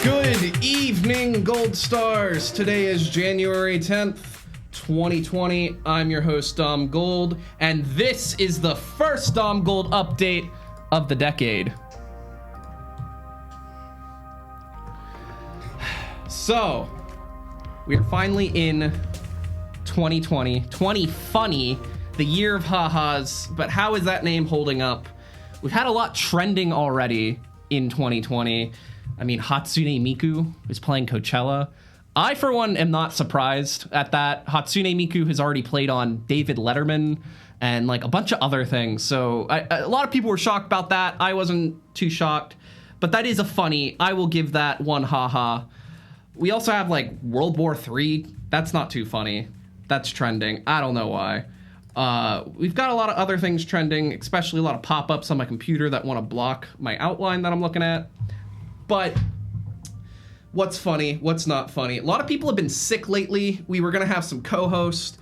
Good evening, Gold Stars. Today is January 10th, 2020. I'm your host, Dom Gold, and this is the first Dom Gold update of the decade. So, we're finally in 2020. 20 funny, the year of ha-has, but how is that name holding up? We've had a lot trending already in 2020. I mean, Hatsune Miku is playing Coachella. I, for one, am not surprised at that. Hatsune Miku has already played on David Letterman and like a bunch of other things. So a lot of people were shocked about that. I wasn't too shocked, but that is a funny. I will give that one haha. We also have like World War III. That's not too funny. That's trending. I don't know why. We've got a lot of other things trending, especially a lot of pop-ups on my computer that want to block my outline that I'm looking at. But what's funny, what's not funny? A lot of people have been sick lately. We were going to have some co-hosts.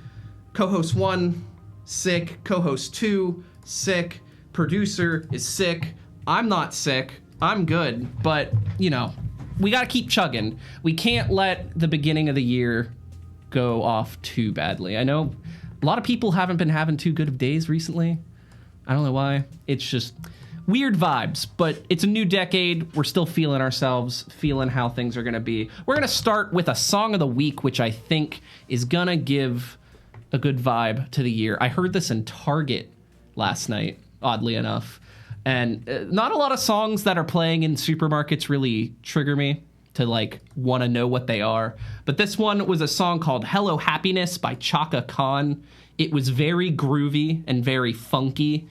Co-host 1, sick. Co-host 2, sick. Producer is sick. I'm not sick. I'm good. But, you know, we got to keep chugging. We can't let the beginning of the year go off too badly. I know a lot of people haven't been having too good of days recently. I don't know why. It's just weird vibes, but it's a new decade. We're still feeling ourselves, feeling how things are going to be. We're going to start with a song of the week, which I think is going to give a good vibe to the year. I heard this in Target last night, oddly enough. And not a lot of songs that are playing in supermarkets really trigger me to like want to know what they are. But this one was a song called Hello Happiness by Chaka Khan. It was very groovy and very funky.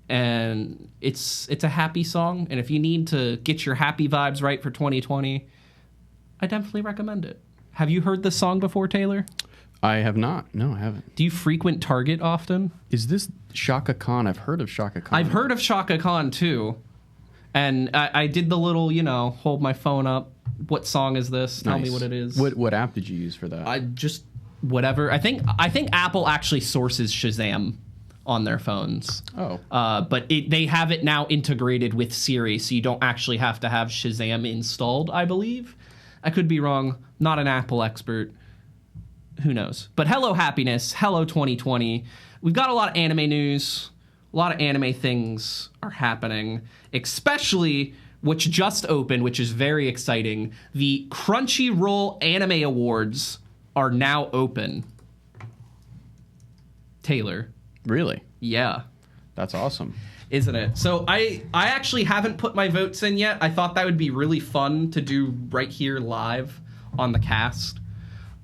And it's a happy song. And if you need to get your happy vibes right for 2020, I definitely recommend it. Have you heard this song before, Taylor? I have not. No, I haven't. Do you frequent Target often? Is this Chaka Khan? I've heard of Chaka Khan. I've heard of Chaka Khan, too. And I did the little, you know, hold my phone up. What song is this? Tell me what it is. What app did you use for that? I just, whatever. I think Apple actually sources Shazam on their phones. Oh. But they have it now integrated with Siri, so you don't actually have to have Shazam installed, I believe. I could be wrong. Not an Apple expert. Who knows? But hello, happiness. Hello, 2020. We've got a lot of anime news. A lot of anime things are happening, especially which just opened, which is very exciting. The Crunchyroll Anime Awards are now open. Taylor. Really? Yeah. That's awesome. Isn't it? So I actually haven't put my votes in yet. I thought that would be really fun to do right here live on the cast.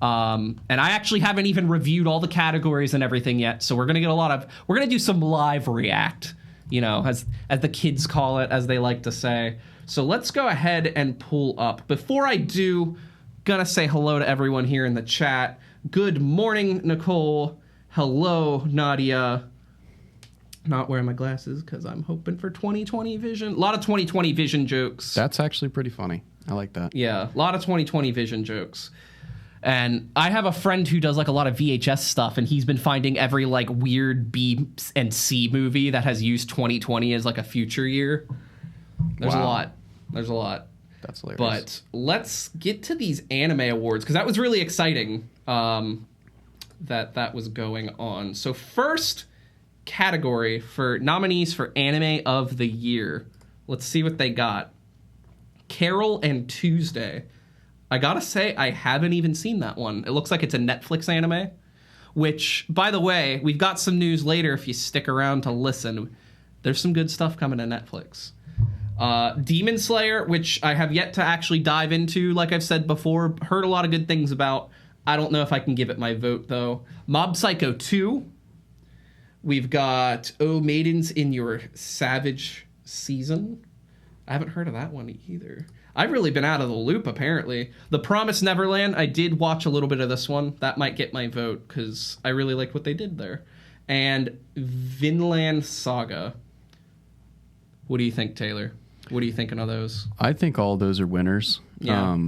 And I actually haven't even reviewed all the categories and everything yet. So we're going to do some live react, you know, as the kids call it, as they like to say. So let's go ahead and pull up. Before I do, gonna say hello to everyone here in the chat. Good morning, Nicole. Hello, Nadia. Not wearing my glasses because I'm hoping for 2020 vision. A lot of 2020 vision jokes. That's actually pretty funny. I like that. Yeah, a lot of 2020 vision jokes. And I have a friend who does like a lot of VHS stuff, and he's been finding every like weird B and C movie that has used 2020 as like a future year. There's a lot. There's a lot. That's hilarious. But let's get to these anime awards, because that was really exciting. That was going on. So first category for nominees for Anime of the Year. Let's see what they got. Carol and Tuesday. I gotta say, I haven't even seen that one. It looks like it's a Netflix anime, which, by the way, we've got some news later if you stick around to listen. There's some good stuff coming to Netflix. Demon Slayer, which I have yet to actually dive into, like I've said before. Heard a lot of good things about. I don't know if I can give it my vote, though. Mob Psycho 2. We've got Oh Maidens in Your Savage Season. I haven't heard of that one either. I've really been out of the loop, apparently. The Promised Neverland, I did watch a little bit of this one. That might get my vote, because I really liked what they did there. And Vinland Saga. What do you think, Taylor? What are you thinking of those? I think all those are winners. Yeah.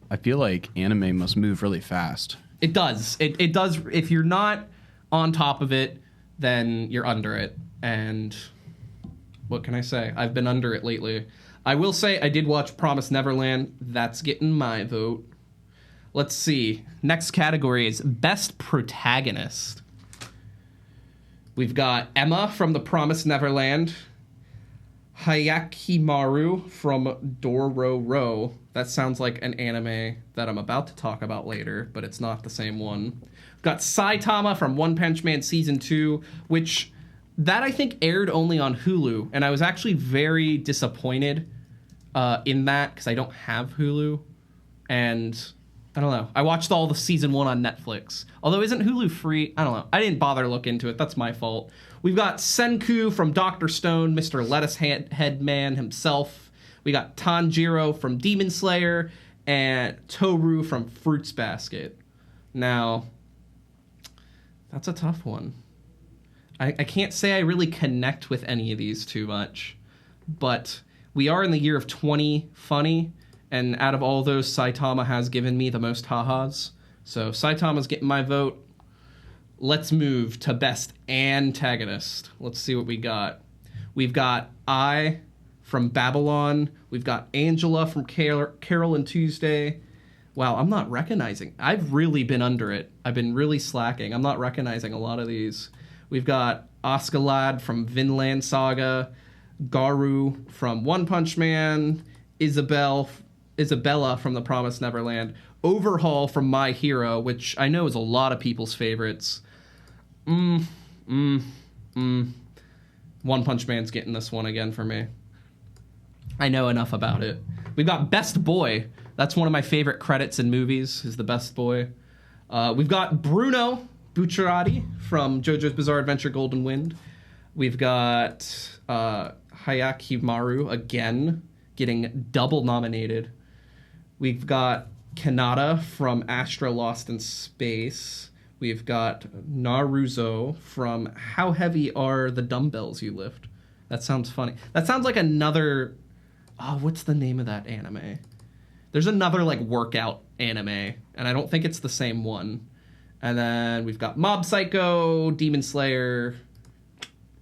I feel like anime must move really fast. It does. It does. If you're not on top of it, then you're under it. And what can I say? I've been under it lately. I will say I did watch Promise Neverland. That's getting my vote. Let's see. Next category is Best Protagonist. We've got Emma from The Promised Neverland, Hyakimaru from Dororo. That sounds like an anime that I'm about to talk about later, but it's not the same one. We've got Saitama from One Punch Man Season 2, which that I think aired only on Hulu, and I was actually very disappointed in that because I don't have Hulu, and I don't know. I watched all the season 1 on Netflix. Although isn't Hulu free? I don't know. I didn't bother to look into it. That's my fault. We've got Senku from Dr. Stone, Mr. Lettuce Head Man himself. We got Tanjiro from Demon Slayer and Toru from Fruits Basket. Now, that's a tough one. I can't say I really connect with any of these too much, but we are in the year of 20 funny. And out of all those, Saitama has given me the most ha-has. So Saitama's getting my vote. Let's move to Best Antagonist. Let's see what we got. We've got I from Babylon. We've got Angela from Carol and Tuesday. Wow, I'm not recognizing. I've really been under it. I've been really slacking. I'm not recognizing a lot of these. We've got Askeladd from Vinland Saga. Garu from One Punch Man. Isabella from The Promised Neverland, Overhaul from My Hero, which I know is a lot of people's favorites. One Punch Man's getting this one again for me. I know enough about it. We've got Best Boy. That's one of my favorite credits in movies, is the Best Boy. We've got Bruno Bucciarati from JoJo's Bizarre Adventure Golden Wind. We've got Hyakimaru again, getting double nominated. We've got Kanata from Astra Lost in Space. We've got Naruto from How Heavy Are the Dumbbells You Lift? That sounds funny. That sounds like another... Oh, what's the name of that anime? There's another, like, workout anime, and I don't think it's the same one. And then we've got Mob Psycho, Demon Slayer,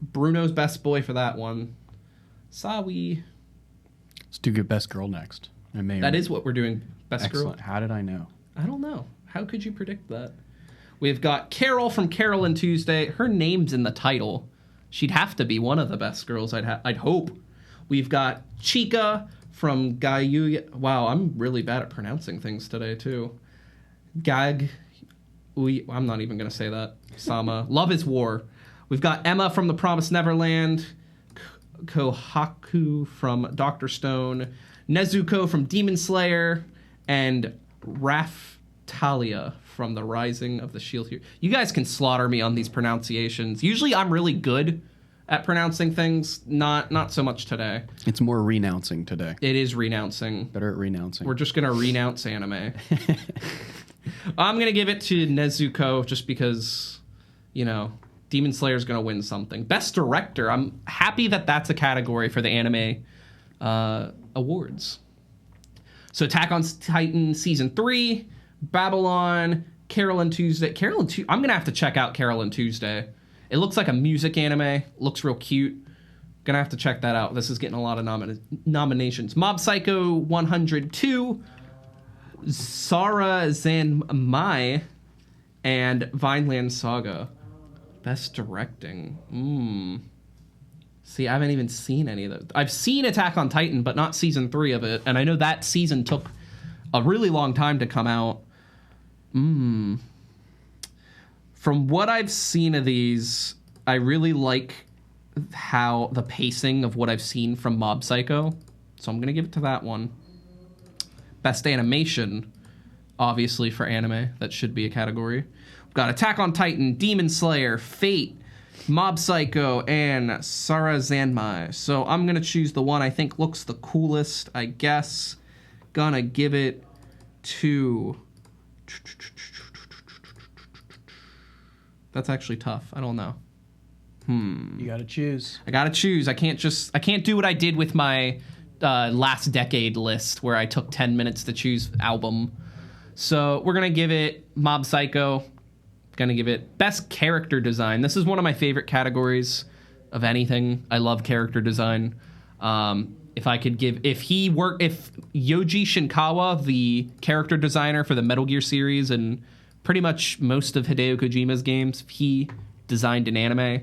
Bruno's Best Boy for that one. Sawi. Let's do good Best Girl next. That is what we're doing. Best Excellent. Girl. How did I know? I don't know. How could you predict that? We've got Carol from Carol and Tuesday. Her name's in the title. She'd have to be one of the best girls, I'd hope. We've got Chica from Gayu. Wow, I'm really bad at pronouncing things today, too. I'm not even going to say that. Sama. Love is War. We've got Emma from The Promised Neverland. Kohaku from Dr. Stone. Nezuko from Demon Slayer, and Raphtalia from The Rising of the Shield Hero. You guys can slaughter me on these pronunciations. Usually I'm really good at pronouncing things, not so much today. It's more renouncing today. It is renouncing. Better at renouncing. We're just going to renounce anime. I'm going to give it to Nezuko just because, Demon Slayer's going to win something. Best Director. I'm happy that that's a category for the anime awards. So Attack on Titan Season 3, Babylon, Carol and Tuesday. I'm going to have to check out Carol and Tuesday. It looks like a music anime. Looks real cute. Gonna have to check that out. This is getting a lot of nominations. Mob Psycho 102, Sara Zanmai, and Vineland Saga. Best Directing. See, I haven't even seen any of those. I've seen Attack on Titan, but not Season 3 of it. And I know that season took a really long time to come out. From what I've seen of these, I really like how the pacing of what I've seen from Mob Psycho. So I'm going to give it to that one. Best Animation, obviously for anime. That should be a category. We've got Attack on Titan, Demon Slayer, Fate, Mob Psycho, and Sara Zanmai. So I'm going to choose the one I think looks the coolest, I guess. Gonna give it to... That's actually tough. I don't know. You gotta choose. I gotta choose. I can't do what I did with my last decade list where I took 10 minutes to choose album. So we're gonna give it Mob Psycho. Gonna give it Best Character Design. This is one of my favorite categories of anything. I love character design. if Yoji Shinkawa, the character designer for the Metal Gear series and pretty much most of Hideo Kojima's games, if he designed an anime,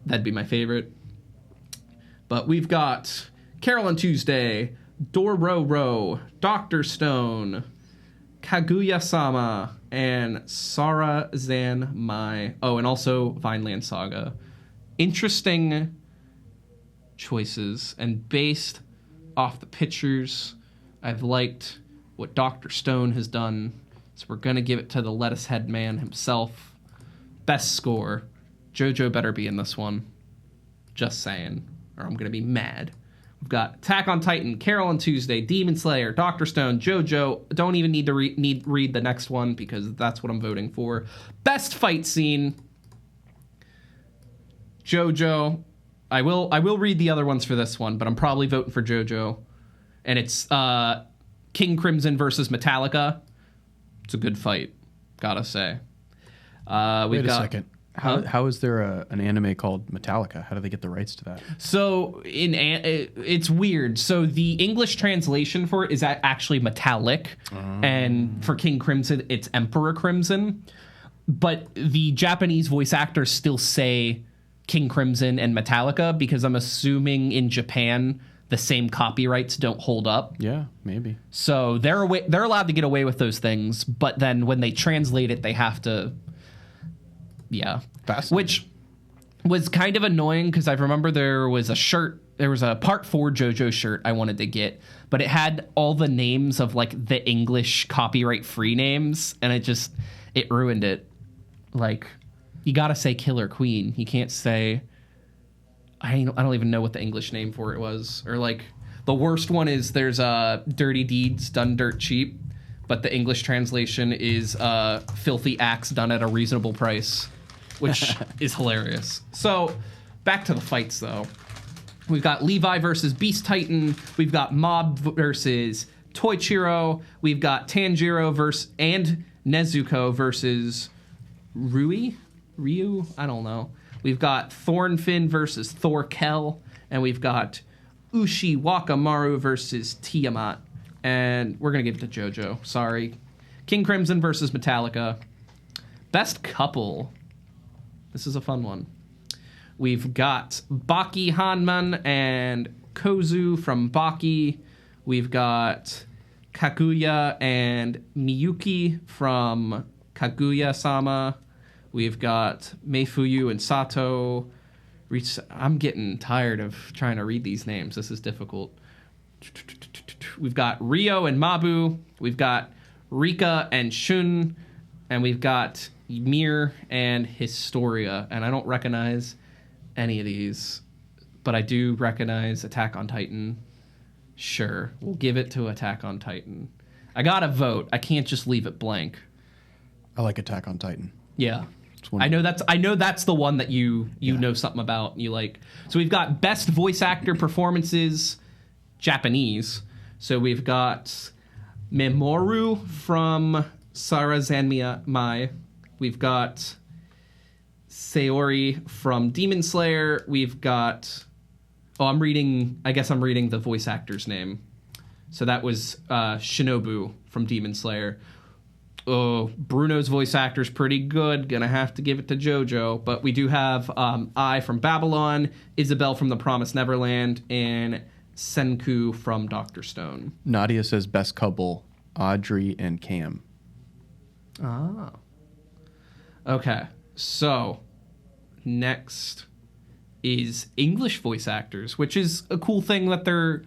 that'd be my favorite. But we've got Carol and Tuesday, Dororo, Dr. Stone, Kaguya-sama, and Sara-zan Mai. Oh, and also Vineland Saga. Interesting choices, and based off the pictures, I've liked what Dr. Stone has done, so we're gonna give it to the lettuce head man himself. Best score. JoJo better be in this one. Just saying, or I'm gonna be mad. We've got Attack on Titan, Carol and Tuesday, Demon Slayer, Dr. Stone, JoJo. Don't even need to read the next one because that's what I'm voting for. Best fight scene. JoJo. I will read the other ones for this one, but I'm probably voting for JoJo. And it's King Crimson versus Metallica. It's a good fight, gotta say. Wait a second. How is there an anime called Metallica? How do they get the rights to that? So it's weird. So the English translation for it is actually Metallic, and for King Crimson, it's Emperor Crimson. But the Japanese voice actors still say King Crimson and Metallica because I'm assuming in Japan the same copyrights don't hold up. Yeah, maybe. So they're allowed to get away with those things, but then when they translate it, they have to. Yeah. Which was kind of annoying because I remember there was a Part 4 JoJo shirt I wanted to get, but it had all the names of like the English copyright free names, and it ruined it. Like, you gotta say Killer Queen. You can't say, I don't even know what the English name for it was. Or like, the worst one is there's Dirty Deeds Done Dirt Cheap, but the English translation is Filthy Acts Done at a Reasonable Price, which is hilarious. So, back to the fights, though. We've got Levi versus Beast Titan. We've got Mob versus Toichiro. We've got Tanjiro and Nezuko versus Ryu? I don't know. We've got Thornfinn versus Thorkel. And we've got Ushi Wakamaru versus Tiamat. And we're going to give it to JoJo. Sorry. King Crimson versus Metallica. Best couple. This is a fun one. We've got Baki Hanman and Kozu from Baki. We've got Kaguya and Miyuki from Kaguya-sama. We've got Meifuyu and Sato. I'm getting tired of trying to read these names. This is difficult. We've got Ryo and Mabu. We've got Rika and Shun. And we've got Mir and Historia. And I don't recognize any of these, but I do recognize Attack on Titan. Sure, we'll give it to Attack on Titan. I gotta vote. I can't just leave it blank. I like Attack on Titan. Yeah. I know that's the one that you know something about. You like. So we've got best voice actor performances, Japanese. So we've got Memoru from Sara-zan Mai. We've got Sayori from Demon Slayer. We've got. I guess I'm reading the voice actor's name. So that was Shinobu from Demon Slayer. Oh, Bruno's voice actor's pretty good. Gonna have to give it to JoJo. But we do have Ai from Babylon, Isabelle from The Promised Neverland, and Senku from Dr. Stone. Nadia says best couple, Audrey and Cam. Ah. Okay, so next is English voice actors, which is a cool thing that they're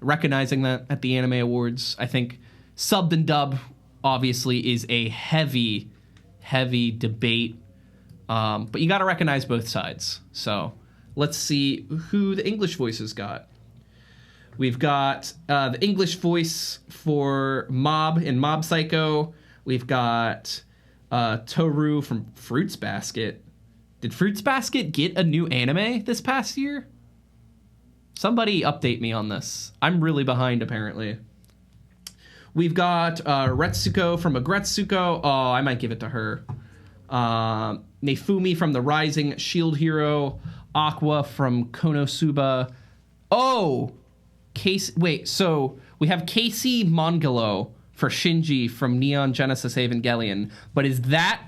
recognizing that at the Anime Awards. I think subbed and dubbed obviously is a heavy debate, but you got to recognize both sides. So let's see who the English voices got. We've got the English voice for Mob in Mob Psycho. We've got Toru from Fruits Basket. Did Fruits Basket get a new anime this past year? Somebody update me on this. I'm really behind, apparently. We've got Retsuko from Agretsuko. Oh, I might give it to her. Neifumi from The Rising, Shield Hero. Aqua from Konosuba. Oh, wait, so we have Casey Mongolo for Shinji from Neon Genesis Evangelion, but is that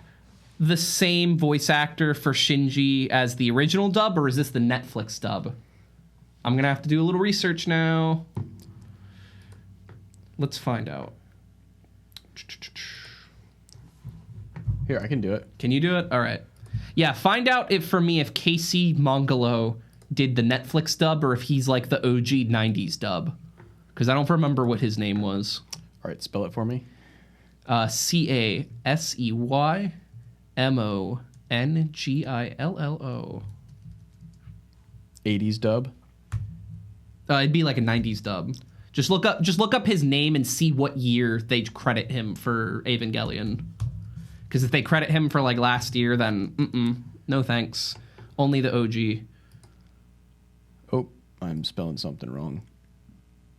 the same voice actor for Shinji as the original dub, or is this the Netflix dub? I'm gonna have to do a little research now. Let's find out. Here, I can do it. Can you do it? All right. Yeah, find out if Casey Mongolo did the Netflix dub or if he's like the OG 90s dub. Because I don't remember what his name was. All right, spell it for me. CASEYMONGILLO. 80s dub? It'd be like a 90s dub. Just look up his name and see what year they credit him for Evangelion. Because if they credit him for like last year, then no thanks. Only the OG. Oh, I'm spelling something wrong.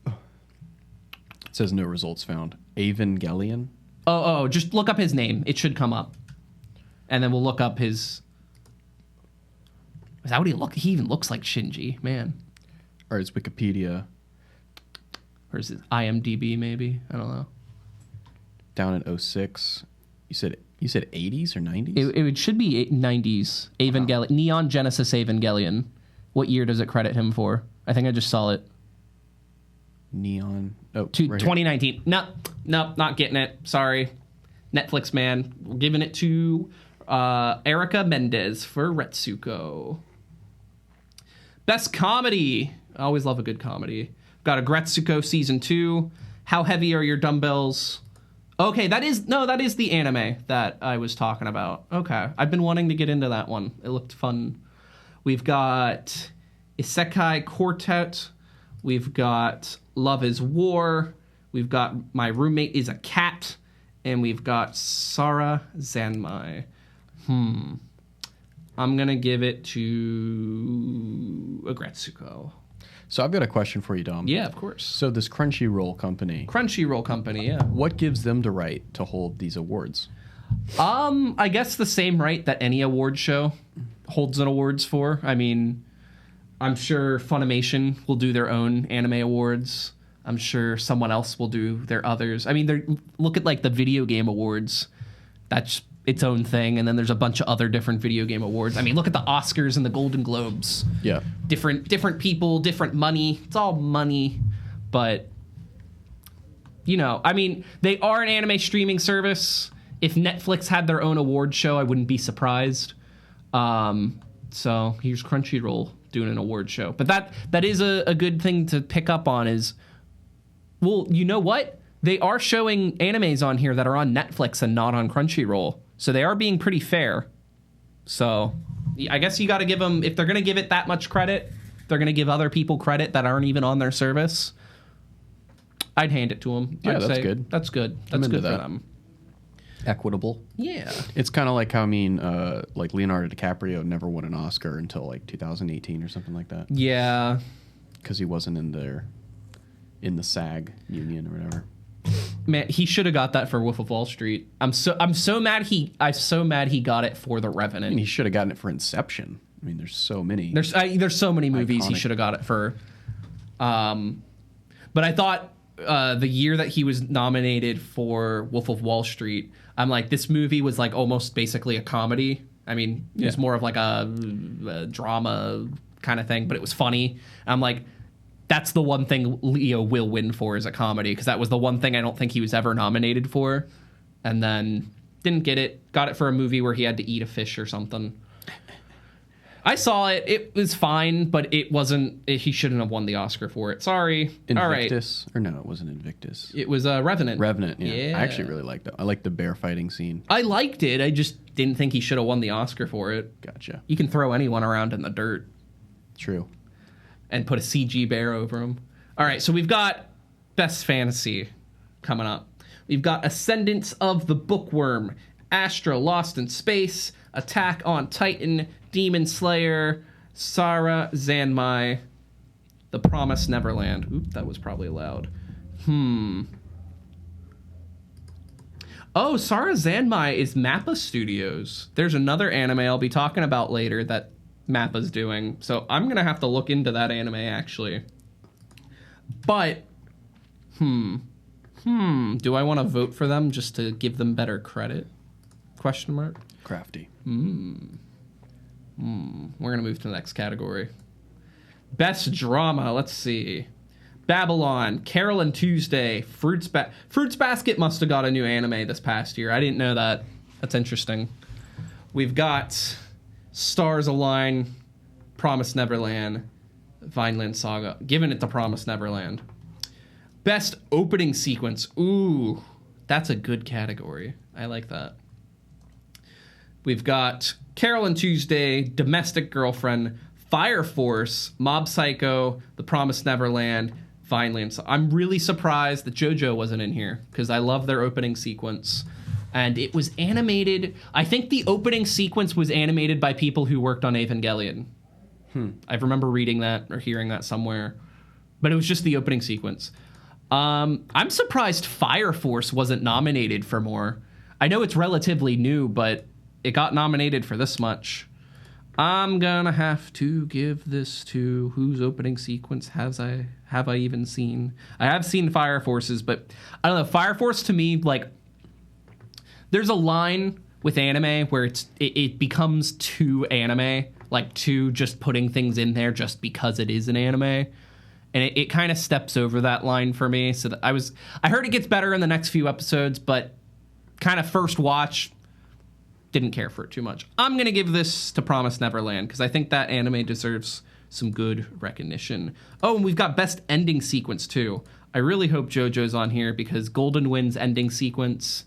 It says no results found. Evangelion? Oh, just look up his name. It should come up. And then we'll look up his... Is that what he look? He even looks like Shinji, man. Or it's Wikipedia. Or is it IMDb maybe? I don't know. Down in 06. You said 80s or 90s? It should be 90s. Evangelion. Wow. Neon Genesis Evangelion. What year does it credit him for? I think I just saw it. Neon. Oh, right 2019. Nope, not getting it. Sorry. Netflix, man. We're giving it to Erica Mendez for Retsuko. Best comedy. I always love a good comedy. Got a Gretsuko season 2. How heavy are your dumbbells? Okay, that is the anime that I was talking about. Okay, I've been wanting to get into that one. It looked fun. We've got Isekai Quartet. We've got Love is War. We've got My Roommate is a Cat. And we've got Sara Zanmai. I'm going to give it to a Gretsuko. So I've got a question for you, Dom. Yeah, of course. So this Crunchyroll company, yeah. What gives them the right to hold these awards? I guess the same right that any award show holds an awards for. I mean, I'm sure Funimation will do their own anime awards. I'm sure someone else will do their others. I mean, look at like the video game awards. That's its own thing, and then there's a bunch of other different video game awards. I mean, look at the Oscars and the Golden Globes. Yeah. Different people, different money. It's all money, but you know, I mean, they are an anime streaming service. If Netflix had their own award show, I wouldn't be surprised. So here's Crunchyroll doing an award show. But that is a good thing to pick up on is, well, you know what? They are showing animes on here that are on Netflix and not on Crunchyroll. So they are being pretty fair. So I guess you got to give them, if they're going to give it that much credit, they're going to give other people credit that aren't even on their service. I'd hand it to them. Yeah, that's good. That's good. That's good for them. Equitable. Yeah. It's kind of like how, like Leonardo DiCaprio never won an Oscar until like 2018 or something like that. Yeah. Because he wasn't in the SAG union or whatever. Man, he should have got that for Wolf of Wall Street. I'm so mad he got it for The Revenant. And he should have gotten it for Inception. I mean, there's so many. There's so many movies he should have got it for. But I thought the year that he was nominated for Wolf of Wall Street, I'm like, this movie was like almost basically a comedy. I mean, it was more of like a drama kind of thing, but it was funny. I'm like, that's the one thing Leo will win for is a comedy, because that was the one thing I don't think he was ever nominated for. And then didn't get it. Got it for a movie where he had to eat a fish or something. I saw it. It was fine, but it wasn't. He shouldn't have won the Oscar for it. Sorry. Invictus? All right. Or no, it wasn't Invictus. It was Revenant. Revenant, yeah. I actually really liked that. I liked the bear fighting scene. I liked it. I just didn't think he should have won the Oscar for it. Gotcha. You can throw anyone around in the dirt. True. And put a CG bear over him. All right, so we've got Best Fantasy coming up. We've got Ascendance of the Bookworm, Astra Lost in Space, Attack on Titan, Demon Slayer, Sara Zanmai, The Promised Neverland. Oop, that was probably loud. Oh, Sara Zanmai is Mappa Studios. There's another anime I'll be talking about later that Mappa's doing. So I'm going to have to look into that anime, actually. But, do I want to vote for them just to give them better credit? Question mark. Crafty. We're going to move to the next category. Best drama. Let's see. Babylon, Carol and Tuesday, Fruits Basket must have got a new anime this past year. I didn't know that. That's interesting. We've got Stars Align, Promised Neverland, Vineland Saga. Giving it to Promised Neverland. Best opening sequence. Ooh, that's a good category. I like that. We've got Carol and Tuesday, Domestic Girlfriend, Fire Force, Mob Psycho, The Promised Neverland, Vineland. So I'm really surprised that JoJo wasn't in here because I love their opening sequence. And it was animated. I think the opening sequence was animated by people who worked on Evangelion. I remember reading that or hearing that somewhere. But it was just the opening sequence. I'm surprised Fire Force wasn't nominated for more. I know it's relatively new, but it got nominated for this much. I'm gonna have to give this to whose opening sequence have I even seen? I have seen Fire Force's, but I don't know. Fire Force to me, like, there's a line with anime where it becomes too anime, like too just putting things in there just because it is an anime, and it kind of steps over that line for me. So that I heard it gets better in the next few episodes, but kind of first watch. Didn't care for it too much. I'm going to give this to Promised Neverland because I think that anime deserves some good recognition. Oh, and we've got Best Ending Sequence, too. I really hope JoJo's on here because Golden Wind's ending sequence,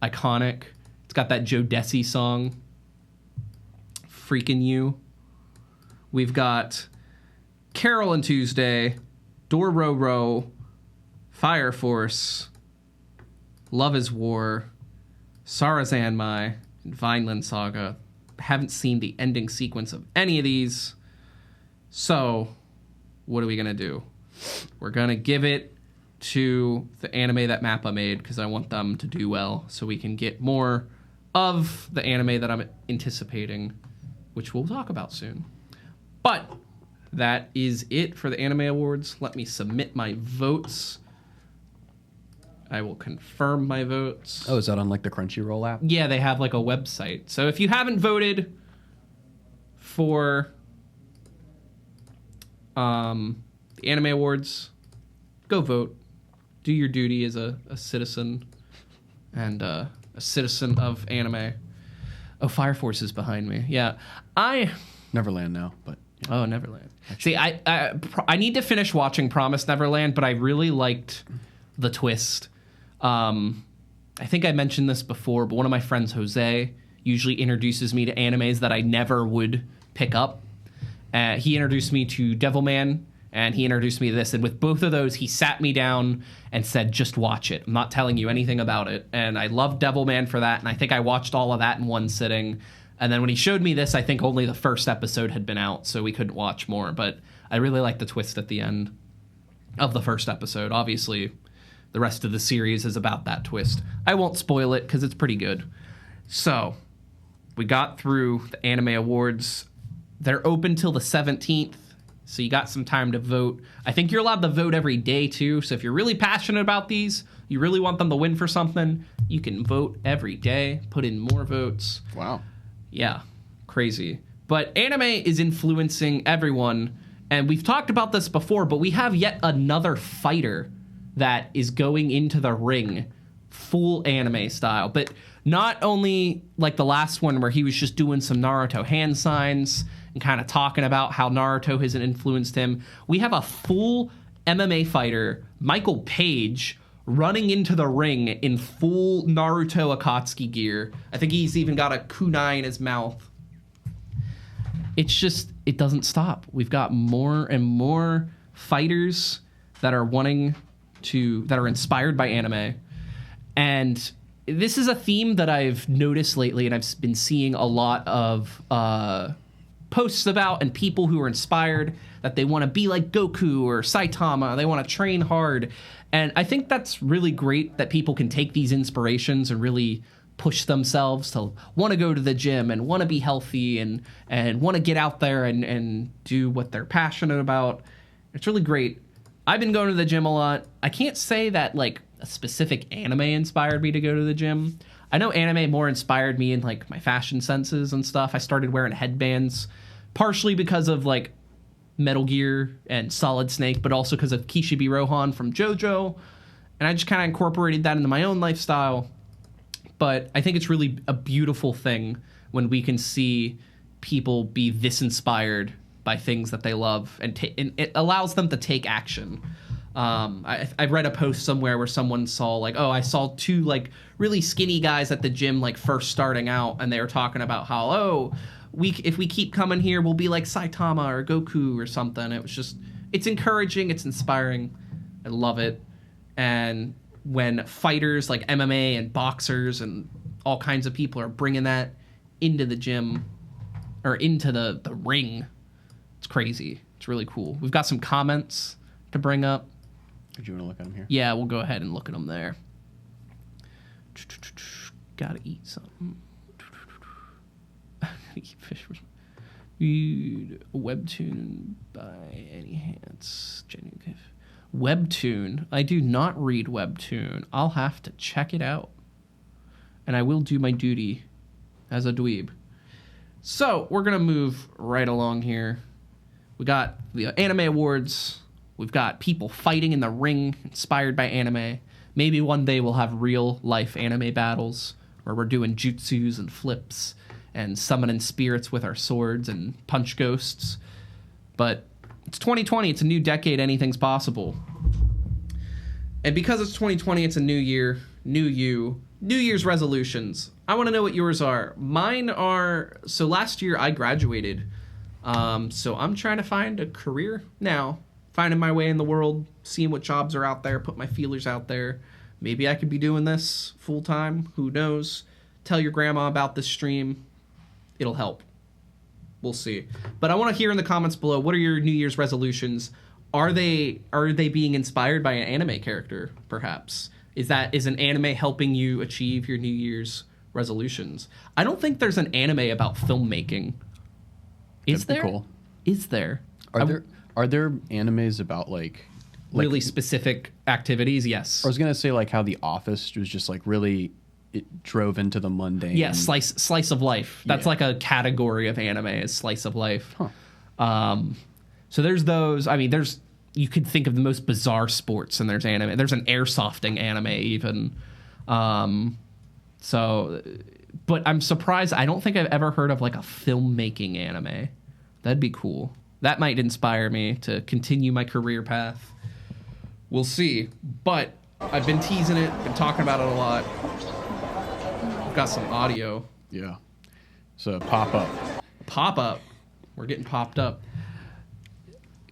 iconic. It's got that Joe Desi song, Freaking You. We've got Carol and Tuesday, Dororo, Fire Force, Love is War, Sarazanmai, Vineland Saga. Haven't seen the ending sequence of any of these. So, what are we going to do? We're going to give it to the anime that Mappa made because I want them to do well so we can get more of the anime that I'm anticipating, which we'll talk about soon. But that is it for the Anime Awards. Let me submit my votes. I will confirm my votes. Oh, is that on like the Crunchyroll app? Yeah, they have like a website. So if you haven't voted for the Anime Awards, go vote. Do your duty as a citizen and a citizen of anime. Oh, Fire Force is behind me. Yeah, Neverland now, but yeah. Oh, Neverland. See, I need to finish watching Promised Neverland, but I really liked the twist. I think I mentioned this before, but one of my friends, Jose, usually introduces me to animes that I never would pick up. He introduced me to Devilman, and he introduced me to this. And with both of those, he sat me down and said, just watch it. I'm not telling you anything about it. And I loved Devilman for that, and I think I watched all of that in one sitting. And then when he showed me this, I think only the first episode had been out, so we couldn't watch more. But I really liked the twist at the end of the first episode. Obviously, the rest of the series is about that twist. I won't spoil it because it's pretty good. So, we got through the Anime Awards. They're open till the 17th, so you got some time to vote. I think you're allowed to vote every day, too. So if you're really passionate about these, you really want them to win for something, you can vote every day, put in more votes. Wow. Yeah, crazy. But anime is influencing everyone, and we've talked about this before, but we have yet another fighter that is going into the ring full anime style. But not only like the last one where he was just doing some Naruto hand signs and kind of talking about how Naruto has influenced him. We have a full MMA fighter, Michael Page, running into the ring in full Naruto Akatsuki gear. I think he's even got a kunai in his mouth. It's just, it doesn't stop. We've got more and more fighters that are that are inspired by anime. And this is a theme that I've noticed lately, and I've been seeing a lot of posts about, and people who are inspired that they want to be like Goku or Saitama. They want to train hard. And I think that's really great that people can take these inspirations and really push themselves to want to go to the gym and want to be healthy and want to get out there and do what they're passionate about. It's really great. I've been going to the gym a lot. I can't say that like a specific anime inspired me to go to the gym. I know anime more inspired me in like my fashion senses and stuff. I started wearing headbands partially because of like Metal Gear and Solid Snake, but also because of Kishibe Rohan from JoJo. And I just kind of incorporated that into my own lifestyle. But I think it's really a beautiful thing when we can see people be this inspired by things that they love, and it allows them to take action. I read a post somewhere where someone saw like, oh, I saw two like really skinny guys at the gym like first starting out, and they were talking about how, oh, if we keep coming here, we'll be like Saitama or Goku or something. It's encouraging, it's inspiring. I love it. And when fighters like MMA and boxers and all kinds of people are bringing that into the gym or into the ring, it's crazy. It's really cool. We've got some comments to bring up. Do you want to look at them here? Yeah, we'll go ahead and look at them there. Gotta eat something. Eat fish. Webtoon by any hands. Genuine. Webtoon. I do not read Webtoon. I'll have to check it out. And I will do my duty as a dweeb. So, we're going to move right along here. We got the Anime Awards. We've got people fighting in the ring inspired by anime. Maybe one day we'll have real life anime battles where we're doing jutsus and flips and summoning spirits with our swords and punch ghosts. But it's 2020. It's a new decade. Anything's possible. And because it's 2020, it's a new year, new you, New Year's resolutions. I want to know what yours are. Mine are, so last year I graduated. So I'm trying to find a career now, finding my way in the world, seeing what jobs are out there, put my feelers out there. Maybe I could be doing this full time. Who knows? Tell your grandma about this stream. It'll help. We'll see. But I want to hear in the comments below, what are your New Year's resolutions? Are they being inspired by an anime character, perhaps? Is an anime helping you achieve your New Year's resolutions? I don't think there's an anime about filmmaking. Is there? Cool. Is there? Are there animes about like really specific activities? Yes. I was gonna say like how The Office was just like really, it drove into the mundane. Yeah, slice of life. That's like a category of anime, is slice of life. Huh. So there's those. I mean, you could think of the most bizarre sports, and there's anime. There's an airsofting anime even. But I'm surprised. I don't think I've ever heard of like a filmmaking anime. That'd be cool. That might inspire me to continue my career path. We'll see. But I've been teasing it, been talking about it a lot. I've got some audio. Yeah. So pop-up. Pop-up. We're getting popped up.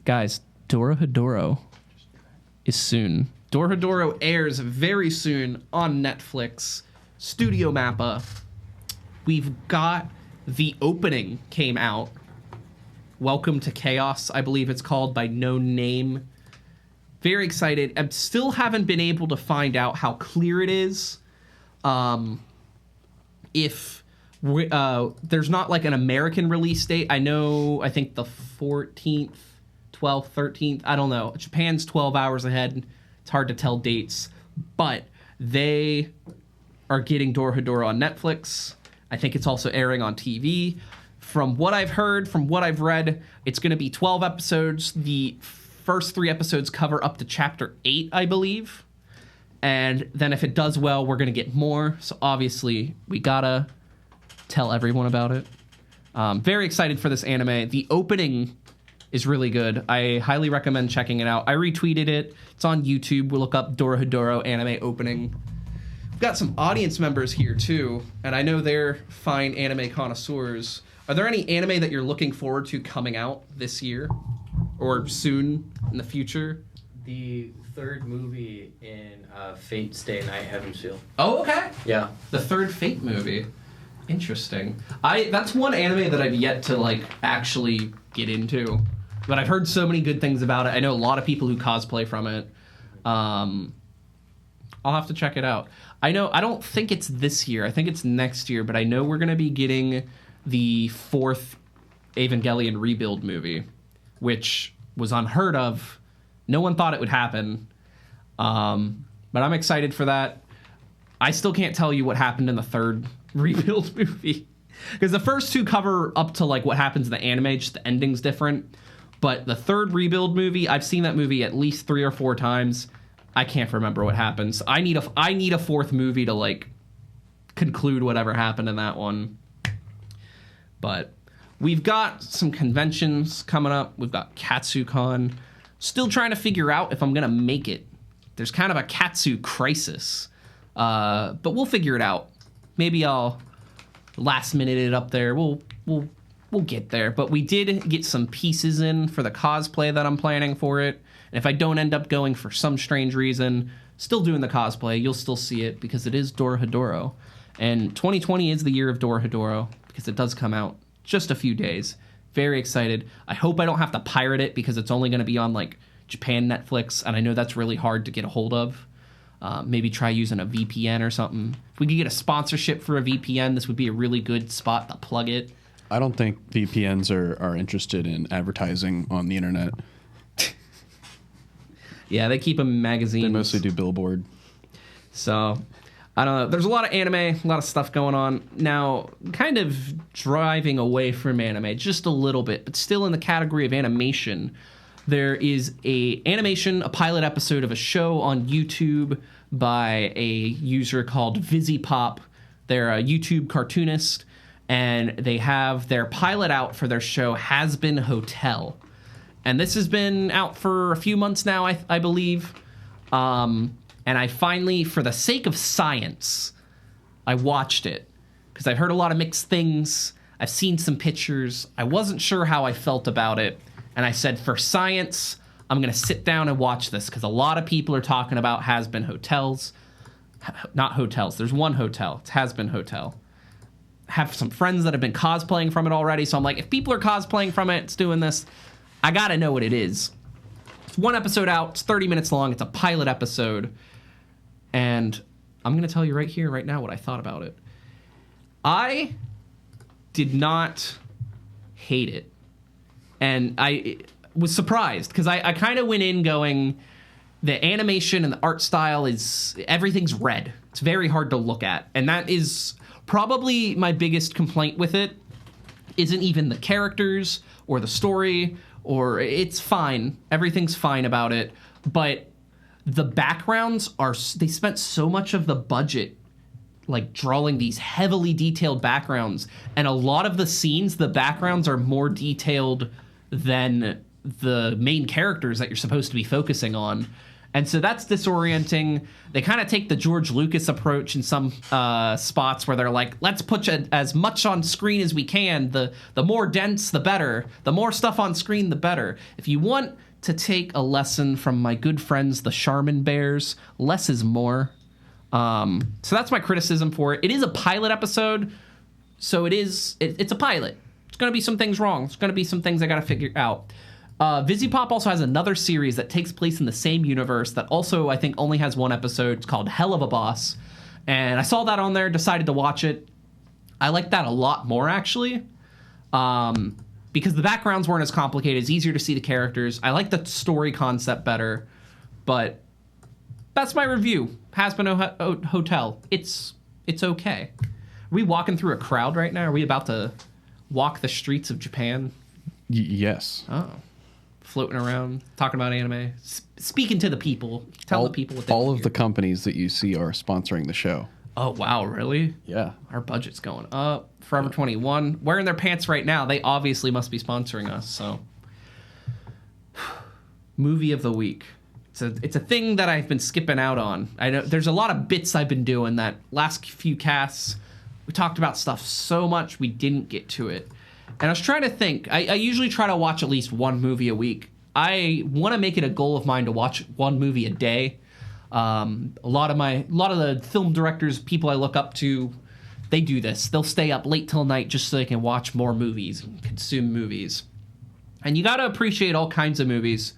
Guys, Dorohedoro is soon. Dorohedoro airs very soon on Netflix. Studio Mappa. We've got the opening came out. Welcome to Chaos, I believe it's called, by No Name. Very excited. I still haven't been able to find out how clear it is. If there's not like an American release date. I think the 14th, 12th, 13th. I don't know. Japan's 12 hours ahead. It's hard to tell dates. But they are getting Dorohedoro on Netflix. I think it's also airing on TV. From what I've heard, from what I've read, it's going to be 12 episodes. The first 3 episodes cover up to chapter 8, I believe. And then if it does well, we're going to get more. So obviously, we got to tell everyone about it. Very excited for this anime. The opening is really good. I highly recommend checking it out. I retweeted it. It's on YouTube. We'll look up Dorohedoro anime opening. We've got some audience members here, too. And I know they're fine anime connoisseurs. Are there any anime that you're looking forward to coming out this year or soon in the future? The third movie in Fate Stay Night Heaven Seal. Oh, okay. Yeah. The third Fate movie. Interesting. That's one anime that I've yet to like actually get into, but I've heard so many good things about it. I know a lot of people who cosplay from it. I'll have to check it out. I don't think it's this year. I think it's next year, but I know we're going to be getting the 4th Evangelion Rebuild movie, which was unheard of. No one thought it would happen. But I'm excited for that. I still can't tell you what happened in the 3rd Rebuild movie, because the first 2 cover up to like what happens in the anime, just the ending's different. But the 3rd Rebuild movie, I've seen that movie at least 3 or 4 times. I can't remember what happens. I need a 4th movie to like conclude whatever happened in that one. But we've got some conventions coming up. We've got KatsuCon. Still trying to figure out if I'm gonna make it. There's kind of a Katsu crisis, but we'll figure it out. Maybe I'll last minute it up there. We'll get there. But we did get some pieces in for the cosplay that I'm planning for it. And if I don't end up going for some strange reason, still doing the cosplay, you'll still see it because it is Dorohedoro. And 2020 is the year of Dorohedoro because it does come out just a few days. Very excited. I hope I don't have to pirate it because it's only going to be on like Japan Netflix, and I know that's really hard to get a hold of. Maybe try using a VPN or something. If we could get a sponsorship for a VPN, this would be a really good spot to plug it. I don't think VPNs are interested in advertising on the internet. Yeah, they keep them in magazines. They mostly do billboard. So, I don't know. There's a lot of anime, a lot of stuff going on. Now, kind of driving away from anime just a little bit, but still in the category of animation, there is a pilot episode of a show on YouTube by a user called VisiPop. They're a YouTube cartoonist, and they have their pilot out for their show Hazbin Hotel. And this has been out for a few months now, I believe. And I finally, for the sake of science, I watched it. Because I've heard a lot of mixed things. I've seen some pictures. I wasn't sure how I felt about it. And I said, for science, I'm going to sit down and watch this. Because a lot of people are talking about Hazbin Hotels. Not hotels. There's one hotel. It's Hazbin Hotel. Have some friends that have been cosplaying from it already. So I'm like, if people are cosplaying from it, it's doing this. I got to know what it is. It's one episode out. It's 30 minutes long. It's a pilot episode. And I'm going to tell you right here, right now, what I thought about it. I did not hate it. And I was surprised because I kind of went in going, the animation and the art style everything's red. It's very hard to look at. And that is probably my biggest complaint with it. Isn't even the characters or the story, or it's fine. Everything's fine about it. But the backgrounds they spent so much of the budget like drawing these heavily detailed backgrounds, and a lot of the scenes, the backgrounds are more detailed than the main characters that you're supposed to be focusing on. And so that's disorienting. They kind of take the George Lucas approach in some spots where they're like, let's put as much on screen as we can. The more dense, the better. The more stuff on screen, the better. If you want to take a lesson from my good friends, the Charmin Bears, less is more. So that's my criticism for it. It is a pilot episode, so it's a pilot. There's going to be some things wrong. There's going to be some things I got to figure out. VisiPop also has another series that takes place in the same universe that also, I think, only has one episode. It's called Hell of a Boss. And I saw that on there, decided to watch it. I like that a lot more, actually. Because the backgrounds weren't as complicated. It's easier to see the characters. I like the story concept better. But that's my review. Hazbin Hotel. It's okay. Are we walking through a crowd right now? Are we about to walk the streets of Japan? Yes. Oh. Floating around, talking about anime, speaking to the people, telling the people what they all want of to the hear. companies that you see are sponsoring the show. Oh, wow, really? Yeah. Our budget's going up. Forever 21, wearing their pants right now. They obviously must be sponsoring us, so. Movie of the week. It's a thing that I've been skipping out on. I know there's a lot of bits I've been doing that last few casts. We talked about stuff so much we didn't get to it. And I was trying to think. I usually try to watch at least one movie a week. I want to make it a goal of mine to watch one movie a day. A lot of the film directors, people I look up to, they do this. They'll stay up late till night just so they can watch more movies and consume movies. And you got to appreciate all kinds of movies.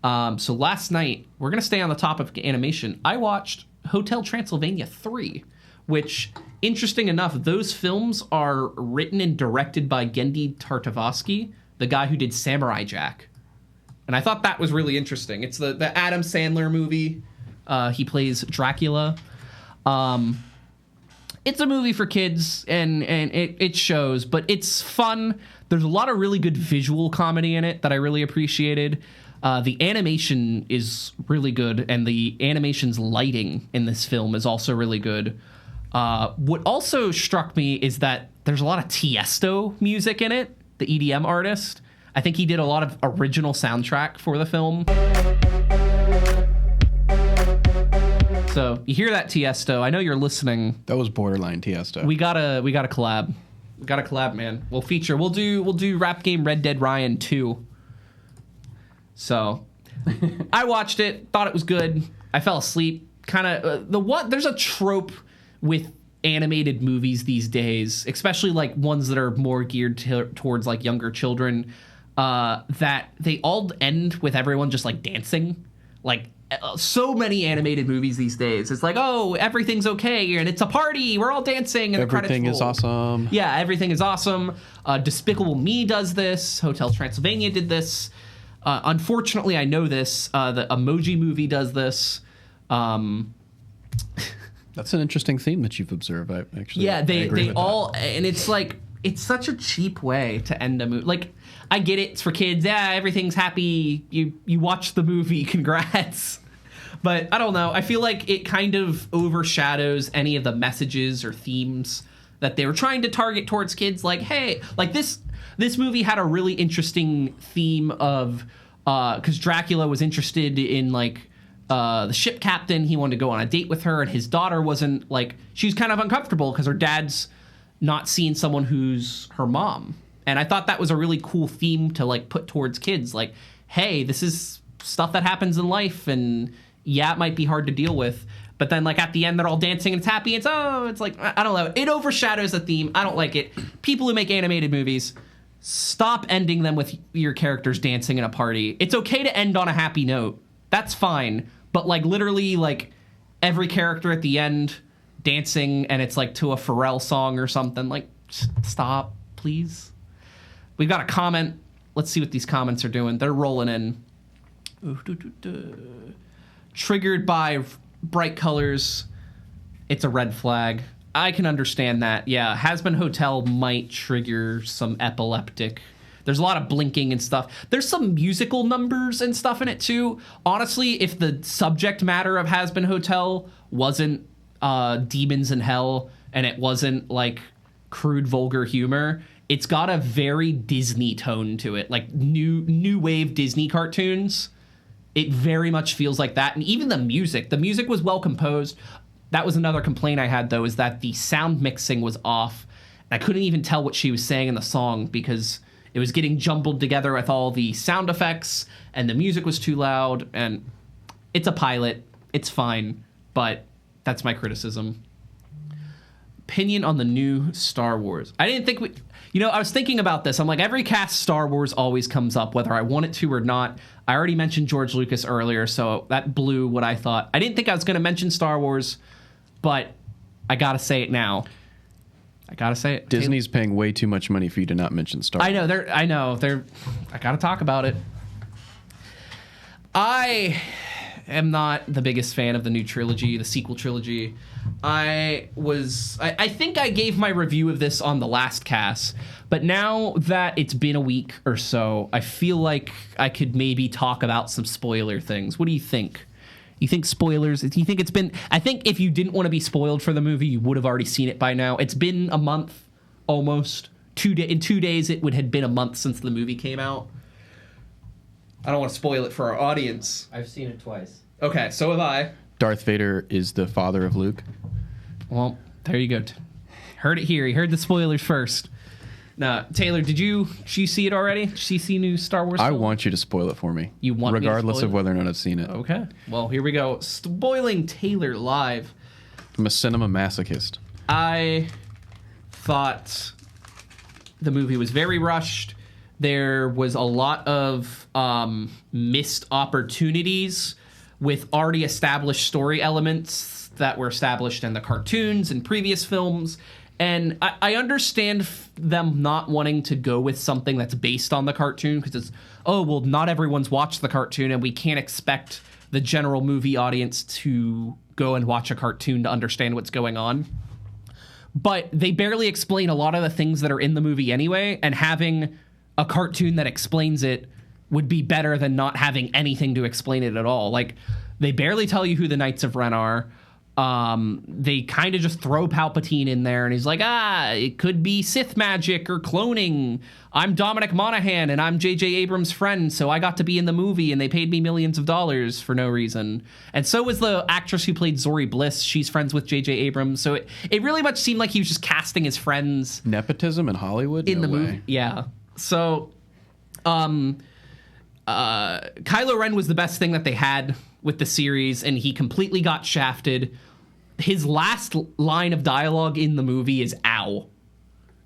So last night, we're going to stay on the topic of animation. I watched Hotel Transylvania 3, which, interesting enough, those films are written and directed by Genndy Tartakovsky, the guy who did Samurai Jack. And I thought that was really interesting. It's the Adam Sandler movie. He plays Dracula. It's a movie for kids, and it shows, but it's fun. There's a lot of really good visual comedy in it that I really appreciated. The animation is really good, and the animation's lighting in this film is also really good. What also struck me is that there's a lot of Tiesto music in it, the EDM artist. I think he did a lot of original soundtrack for the film. So you hear that, Tiesto? I know you're listening. That was borderline Tiesto. We gotta collab. We gotta collab, man. We'll do Rap Game Red Dead Ryan 2. So I watched it, thought it was good. I fell asleep. There's a trope with animated movies these days, especially like ones that are more geared towards like younger children, that they all end with everyone just like dancing. Like so many animated movies these days, it's like, oh, everything's okay and it's a party, we're all dancing, and everything is awesome. Yeah, everything is awesome. Despicable Me does this. Hotel Transylvania did this. Unfortunately, I know this. The Emoji Movie does this. That's an interesting theme that you've observed. I they all, and it's like, it's such a cheap way to end a movie. Like, I get it, it's for kids. Yeah, everything's happy. You watch the movie, congrats. But I don't know. I feel like it kind of overshadows any of the messages or themes that they were trying to target towards kids. Like, hey, like this movie had a really interesting theme of, because Dracula was interested in like, the ship captain. He wanted to go on a date with her, and his daughter wasn't, like, she was kind of uncomfortable because her dad's not seeing someone who's her mom. And I thought that was a really cool theme to like put towards kids. Like, hey, this is stuff that happens in life, and yeah, it might be hard to deal with. But then like at the end, they're all dancing and it's happy. It's like, I don't know. It overshadows the theme. I don't like it. People who make animated movies, stop ending them with your characters dancing in a party. It's okay to end on a happy note. That's fine. But like literally like every character at the end dancing, and it's like to a Pharrell song or something. Like, stop, please. We've got a comment. Let's see what these comments are doing. They're rolling in. Triggered by bright colors. It's a red flag. I can understand that. Yeah, Hazbin Hotel might trigger some epileptic. There's a lot of blinking and stuff. There's some musical numbers and stuff in it too. Honestly, if the subject matter of Hazbin Hotel wasn't demons in hell, and it wasn't like crude vulgar humor, it's got a very Disney tone to it, like new wave Disney cartoons. It very much feels like that. And even the music was well composed. That was another complaint I had, though, is that the sound mixing was off. I couldn't even tell what she was saying in the song because it was getting jumbled together with all the sound effects, and the music was too loud. And it's a pilot. It's fine. But that's my criticism. Opinion on the new Star Wars. I didn't think I was thinking about this. I'm like, every cast Star Wars always comes up, whether I want it to or not. I already mentioned George Lucas earlier, so that blew what I thought. I didn't think I was going to mention Star Wars, but I got to say it now. I got to say it. Disney's paying way too much money for you to not mention Star Wars. I got to talk about it. I am not the biggest fan of the new trilogy, the sequel trilogy. I think I gave my review of this on the last cast, but now that it's been a week or so, I feel like I could maybe talk about some spoiler things. What do you think? You think spoilers? Do you think it's been... I think if you didn't want to be spoiled for the movie, you would have already seen it by now. It's been a month, almost. In 2 days, it would have been a month since the movie came out. I don't want to spoil it for our audience. I've seen it twice. Okay, so have I. Darth Vader is the father of Luke. Well, there you go. Heard it here. You heard the spoilers first. Now, Taylor, did you see it already? Did you see new Star Wars film? I want you to spoil it for me. You want me to regardless spoil of whether or not I've seen it. Okay. Well, here we go. Spoiling Taylor live. I'm a cinema masochist. I thought the movie was very rushed. There was a lot of missed opportunities with already established story elements that were established in the cartoons and previous films. And I understand them not wanting to go with something that's based on the cartoon because it's, oh, well, not everyone's watched the cartoon and we can't expect the general movie audience to go and watch a cartoon to understand what's going on. But they barely explain a lot of the things that are in the movie anyway, and having a cartoon that explains it would be better than not having anything to explain it at all. Like, they barely tell you who the Knights of Ren are. They kind of just throw Palpatine in there, and he's like, it could be Sith magic or cloning. I'm Dominic Monaghan, and I'm J.J. Abrams' friend, so I got to be in the movie, and they paid me millions of dollars for no reason. And so was the actress who played Zori Bliss. She's friends with J.J. Abrams, so it really much seemed like he was just casting his friends. Nepotism in Hollywood? In the movie. Yeah. So, Kylo Ren was the best thing that they had with the series, and he completely got shafted. His last line of dialogue in the movie is "ow,"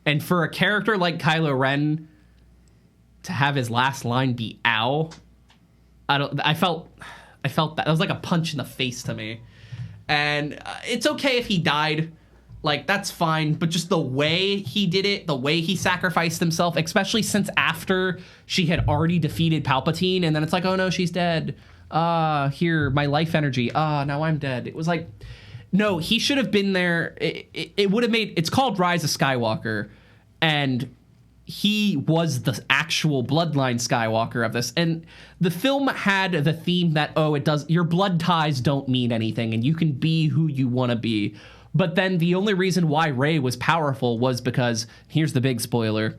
and for a character like Kylo Ren to have his last line be "ow," I felt that was like a punch in the face to me. And it's okay if he died, like, that's fine, but just the way he did it, the way he sacrificed himself, especially since after she had already defeated Palpatine, and then it's like, oh no, she's dead. Here, my life energy. Now I'm dead. It was like, no, he should have been there. It would have made, it's called Rise of Skywalker, and he was the actual bloodline Skywalker of this. And the film had the theme that, your blood ties don't mean anything, and you can be who you want to be. But then the only reason why Rey was powerful was because, here's the big spoiler,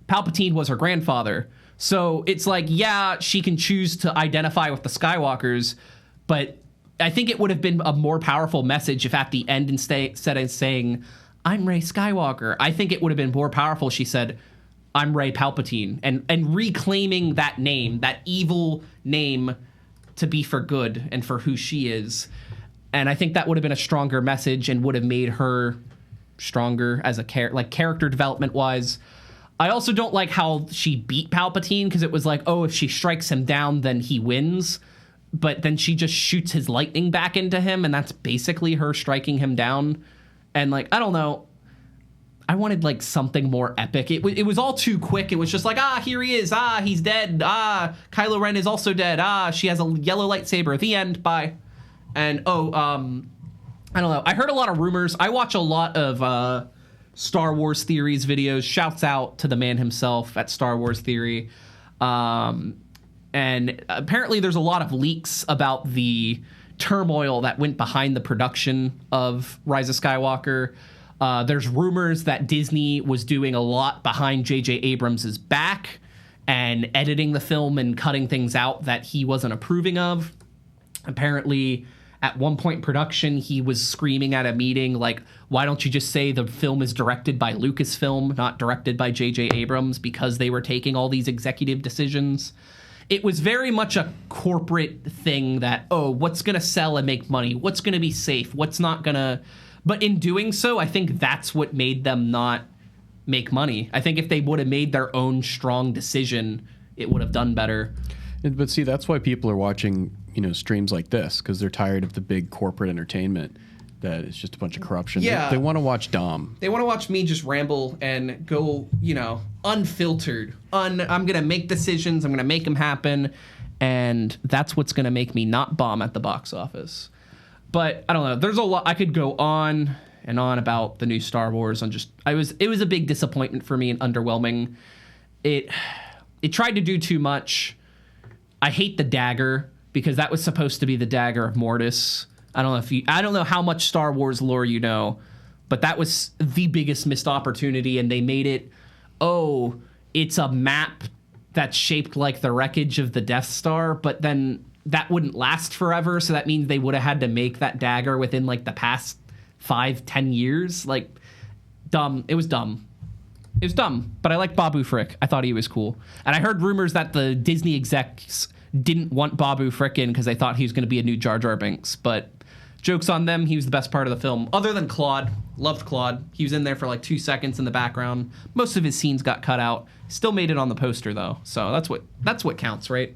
Palpatine was her grandfather. So it's like, yeah, she can choose to identify with the Skywalkers, but I think it would have been a more powerful message if at the end, instead of saying, I'm Rey Skywalker, I think it would have been more powerful she said, I'm Rey Palpatine, and reclaiming that name, that evil name, to be for good and for who she is. And I think that would have been a stronger message and would have made her stronger as a character development wise. I also don't like how she beat Palpatine, because it was like, if she strikes him down, then he wins. But then she just shoots his lightning back into him, and that's basically her striking him down. And, like, I don't know. I wanted, like, something more epic. It was all too quick. It was just like, here he is. He's dead. Kylo Ren is also dead. She has a yellow lightsaber. The end. Bye. And, I don't know. I heard a lot of rumors. I watch a lot of Star Wars Theories videos. Shouts out to the man himself at Star Wars Theory. And apparently there's a lot of leaks about the turmoil that went behind the production of Rise of Skywalker. There's rumors that Disney was doing a lot behind J.J. Abrams' back and editing the film and cutting things out that he wasn't approving of. Apparently, at one point in production, he was screaming at a meeting, like, why don't you just say the film is directed by Lucasfilm, not directed by J.J. Abrams, because they were taking all these executive decisions. It was very much a corporate thing that, what's going to sell and make money? What's going to be safe? What's not going to... But in doing so, I think that's what made them not make money. I think if they would have made their own strong decision, it would have done better. But see, that's why people are watching, streams like this, because they're tired of the big corporate entertainment that is just a bunch of corruption. Yeah. They want to watch Dom. They want to watch me just ramble and go, unfiltered. I'm going to make decisions. I'm going to make them happen. And that's what's going to make me not bomb at the box office. But I don't know. There's a lot. I could go on and on about the new Star Wars. It was a big disappointment for me and underwhelming. It tried to do too much. I hate the dagger, because that was supposed to be the dagger of Mortis. I don't know how much Star Wars lore you know, but that was the biggest missed opportunity, and they made it, it's a map that's shaped like the wreckage of the Death Star, but then that wouldn't last forever, so that means they would have had to make that dagger within, like, the past 5-10 years. Like, dumb. It was dumb. It was dumb, but I like Babu Frick. I thought he was cool. And I heard rumors that the Disney execs didn't want Babu Frick in because they thought he was going to be a new Jar Jar Binks, but joke's on them. He was the best part of the film, other than Claude. Loved Claude. He was in there for like 2 seconds in the background. Most of his scenes got cut out. Still made it on the poster, though. So that's what counts, right?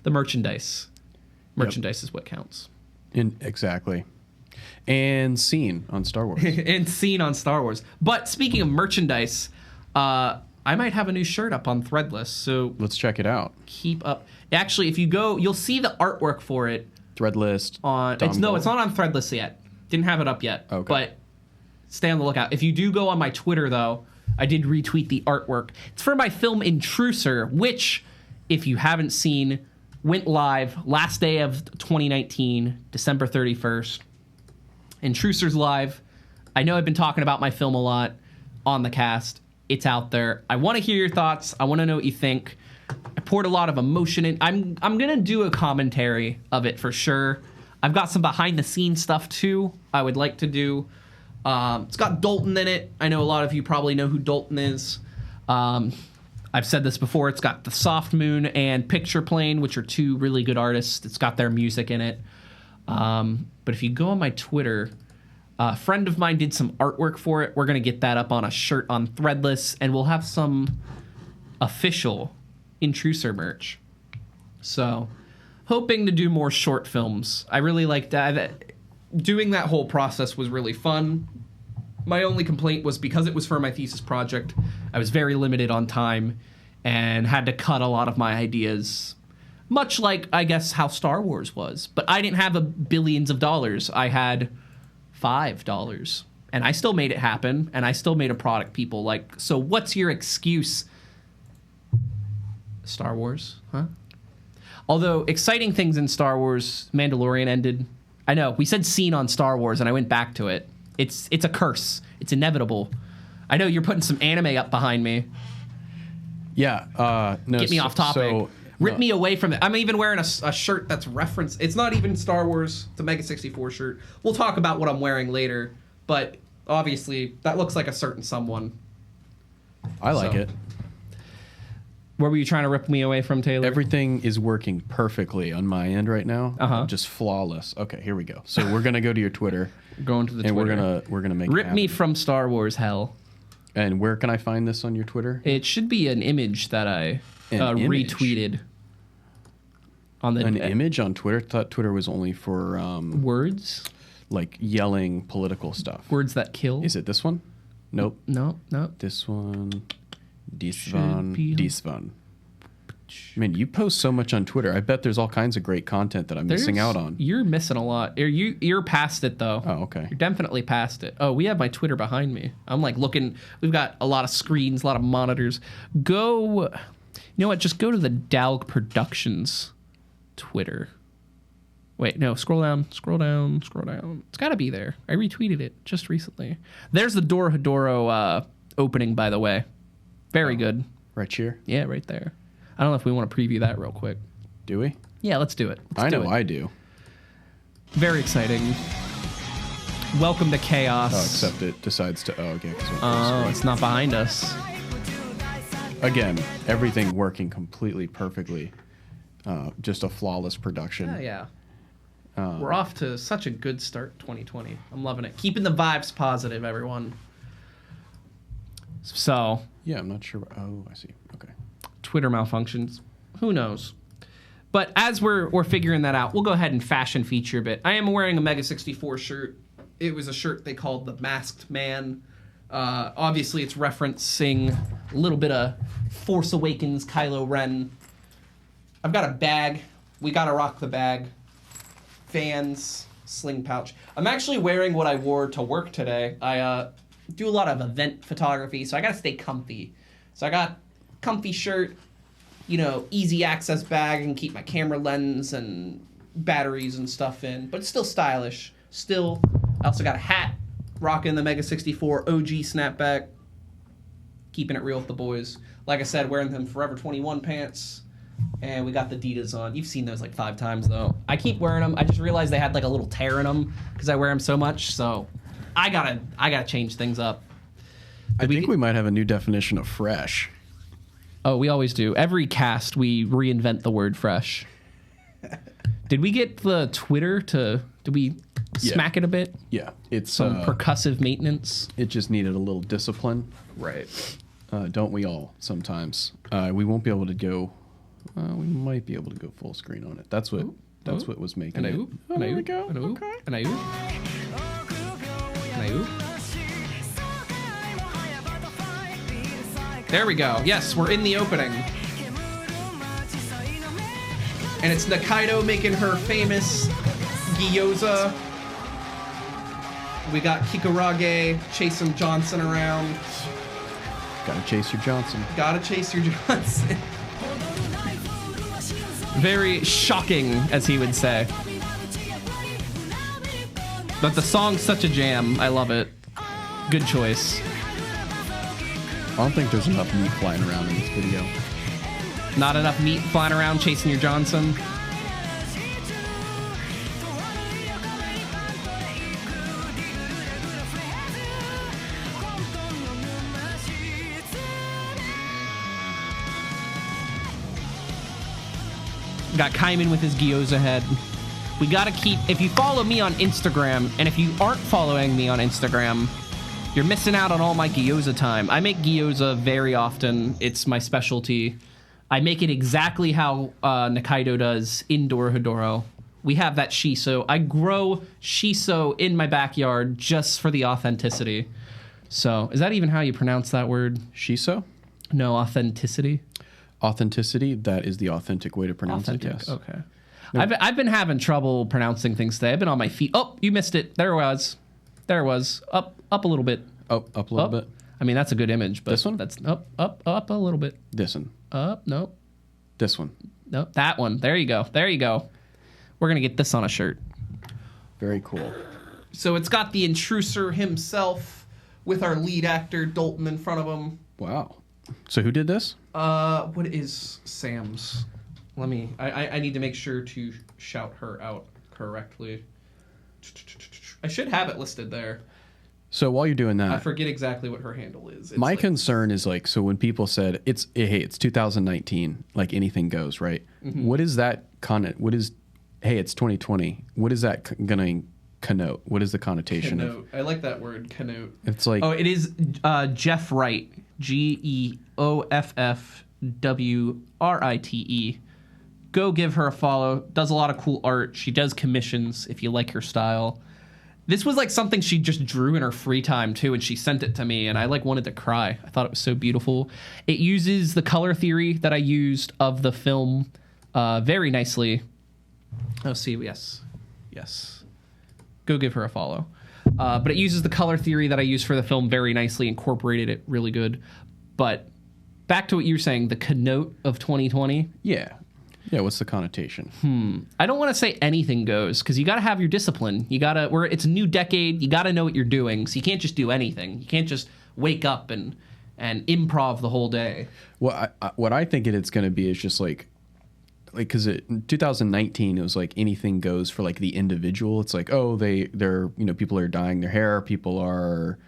The merchandise. Merchandise is what counts. Exactly. And Scene on Star Wars. And Scene on Star Wars. But speaking of merchandise, I might have a new shirt up on Threadless, so Let's check it out. keep up. Actually, if you go, you'll see the artwork for it Threadless. on. It's not on Threadless yet. Didn't have it up yet. Okay. But stay on the lookout. If you do go on my Twitter, though, I did retweet the artwork. It's for my film Intruder, which, if you haven't seen, went live last day of 2019, December 31st. Intruder's live. I know I've been talking about my film a lot on the cast. It's out there. I want to hear your thoughts. I want to know what you think. I poured a lot of emotion in. I'm gonna do a commentary of it for sure. I've got some behind the scenes stuff too I would like to do. It's got Dalton in it. I know a lot of you probably know who Dalton is. I've said this before. It's got the Soft Moon and Picture Plane, which are two really good artists. It's got their music in it. But if you go on my Twitter, a friend of mine did some artwork for it. We're going to get that up on a shirt on Threadless, and we'll have some official Intruder merch. So, hoping to do more short films. I really like that. Doing that whole process was really fun. My only complaint was because it was for my thesis project, I was very limited on time and had to cut a lot of my ideas. Much like, I guess, how Star Wars was. But I didn't have billions of dollars. I had $5. And I still made it happen. And I still made a product people like. So what's your excuse? Star Wars, huh? Although, exciting things in Star Wars, Mandalorian ended. I know, we said Scene on Star Wars, and I went back to it. It's a curse. It's inevitable. I know you're putting some anime up behind me. Yeah. No, Get me off topic. So, Rip me away from it. I'm even wearing a shirt that's referenced. It's not even Star Wars. It's a Mega 64 shirt. We'll talk about what I'm wearing later. But obviously, that looks like a certain someone. I like it. Where were you trying to rip me away from, Taylor? Everything is working perfectly on my end right now. Just flawless. Okay, here we go. So we're gonna go to your Twitter. Going to the and Twitter. we're gonna make Rip it me happen. from Star Wars hell. And where can I find this on your Twitter? It should be an image that I Image? retweeted. On the An image on Twitter? Thought Twitter was only for words. like yelling political stuff. Words that kill. Is it this one? Nope. No. This one. This Should one. be- This one. Man, you post so much on Twitter. I bet there's all kinds of great content that I'm missing out on. You're missing a lot. You're past it though. Oh, okay. You're definitely past it. Oh, we have my Twitter behind me. I'm like looking. We've got a lot of screens, a lot of monitors. Go. You know what? Just go to the Dalg Productions Twitter. Wait, no. Scroll down. It's got to be there. I retweeted it just recently. There's the Dora Hedoro opening, by the way. Very good. Right here? Yeah, right there. I don't know if we want to preview that real quick. Do we? Yeah, let's do it. I know I do. Very exciting. Welcome to chaos. Oh, except it decides to. Oh, okay. Oh, it's not behind us. Again, everything working completely perfectly. Just a flawless production. Yeah. We're off to such a good start 2020. I'm loving it. Keeping the vibes positive, everyone. So, Yeah, I'm not sure. Oh, I see. Okay. Twitter malfunctions. Who knows? But as we're figuring that out, we'll go ahead and fashion feature a bit. I am wearing a Mega 64 shirt. It was a shirt they called the Masked Man. Obviously, it's referencing a little bit of Force Awakens, Kylo Ren. I've got a bag. We gotta rock the bag. Fans, sling pouch. I'm actually wearing what I wore to work today. I do a lot of event photography, so I gotta stay comfy. So I got comfy shirt, easy access bag, and keep my camera lens and batteries and stuff in, but it's still stylish. Still, I also got a hat, rocking the Mega 64 OG snapback, keeping it real with the boys. Like I said, wearing them Forever 21 pants, and we got the Adidas on. You've seen those like 5 times though. I keep wearing them. I just realized they had like a little tear in them because I wear them so much. So I gotta change things up. I think we might have a new definition of fresh. Oh, we always do. Every cast, we reinvent the word fresh. Did we get the Twitter to... Did we smack it a bit? Yeah. It's Some percussive maintenance? It just needed a little discipline. Right. Don't we all sometimes? We won't be able to go... we might be able to go full screen on it. That's what was making it. And I oop. Oh, there we go. And I oop. Okay. And I oop. Oop. There we go. Yes, we're in the opening. And it's Nikaido making her famous gyoza. We got Kikurage chasing Johnson around. Gotta chase your Johnson. Gotta chase your Johnson. Very shocking, as he would say. But the song's such a jam. I love it. Good choice. I don't think there's enough meat flying around in this video. Not enough meat flying around chasing your Johnson. Got Kaiman with his gyoza head. We gotta keep, if you follow me on Instagram, and if you aren't following me on Instagram, you're missing out on all my gyoza time. I make gyoza very often. It's my specialty. I make it exactly how Nikaido does in Dorohedoro. We have that shiso. I grow shiso in my backyard just for the authenticity. So, is that even how you pronounce that word? Shiso? No, authenticity. Authenticity, that is the authentic way to pronounce it, yes. Okay. No. I've been having trouble pronouncing things today. I've been on my feet. Oh, you missed it. There it was. There it was. Up a little bit. Oh, up a little bit. I mean, that's a good image, but this one? That's up a little bit. This one. Up, nope. This one. Nope, that one. There you go. There you go. We're going to get this on a shirt. Very cool. So it's got the intruder himself with our lead actor, Dalton, in front of him. Wow. So who did this? What is Sam's? Let me, I need to make sure to shout her out correctly. I should have it listed there. So while you're doing that, I forget exactly what her handle is. It's my like, concern is like, so when people said hey, it's 2019, like anything goes, right? Mm-hmm. What is that hey, it's 2020. What is that gonna connote? What is the connotation connote. I like that word, connote. It's like, oh, it is Jeff Wright, GEOFFWRITE. Go give her a follow. Does a lot of cool art. She does commissions if you like her style. This was like something she just drew in her free time too, and she sent it to me, and I like wanted to cry. I thought it was so beautiful. It uses the color theory that I used of the film very nicely. Oh, see, yes. Go give her a follow. But it uses the color theory that I used for the film very nicely, incorporated it really good. But back to what you were saying, the connote of 2020. Yeah, what's the connotation? I don't want to say anything goes, because you got to have your discipline. It's a new decade. You got to know what you're doing. So you can't just do anything. You can't just wake up and improv the whole day. Well, what I think it's going to be is just like because in 2019 it was like anything goes for like the individual. It's like, oh, they're people are dyeing their hair, people are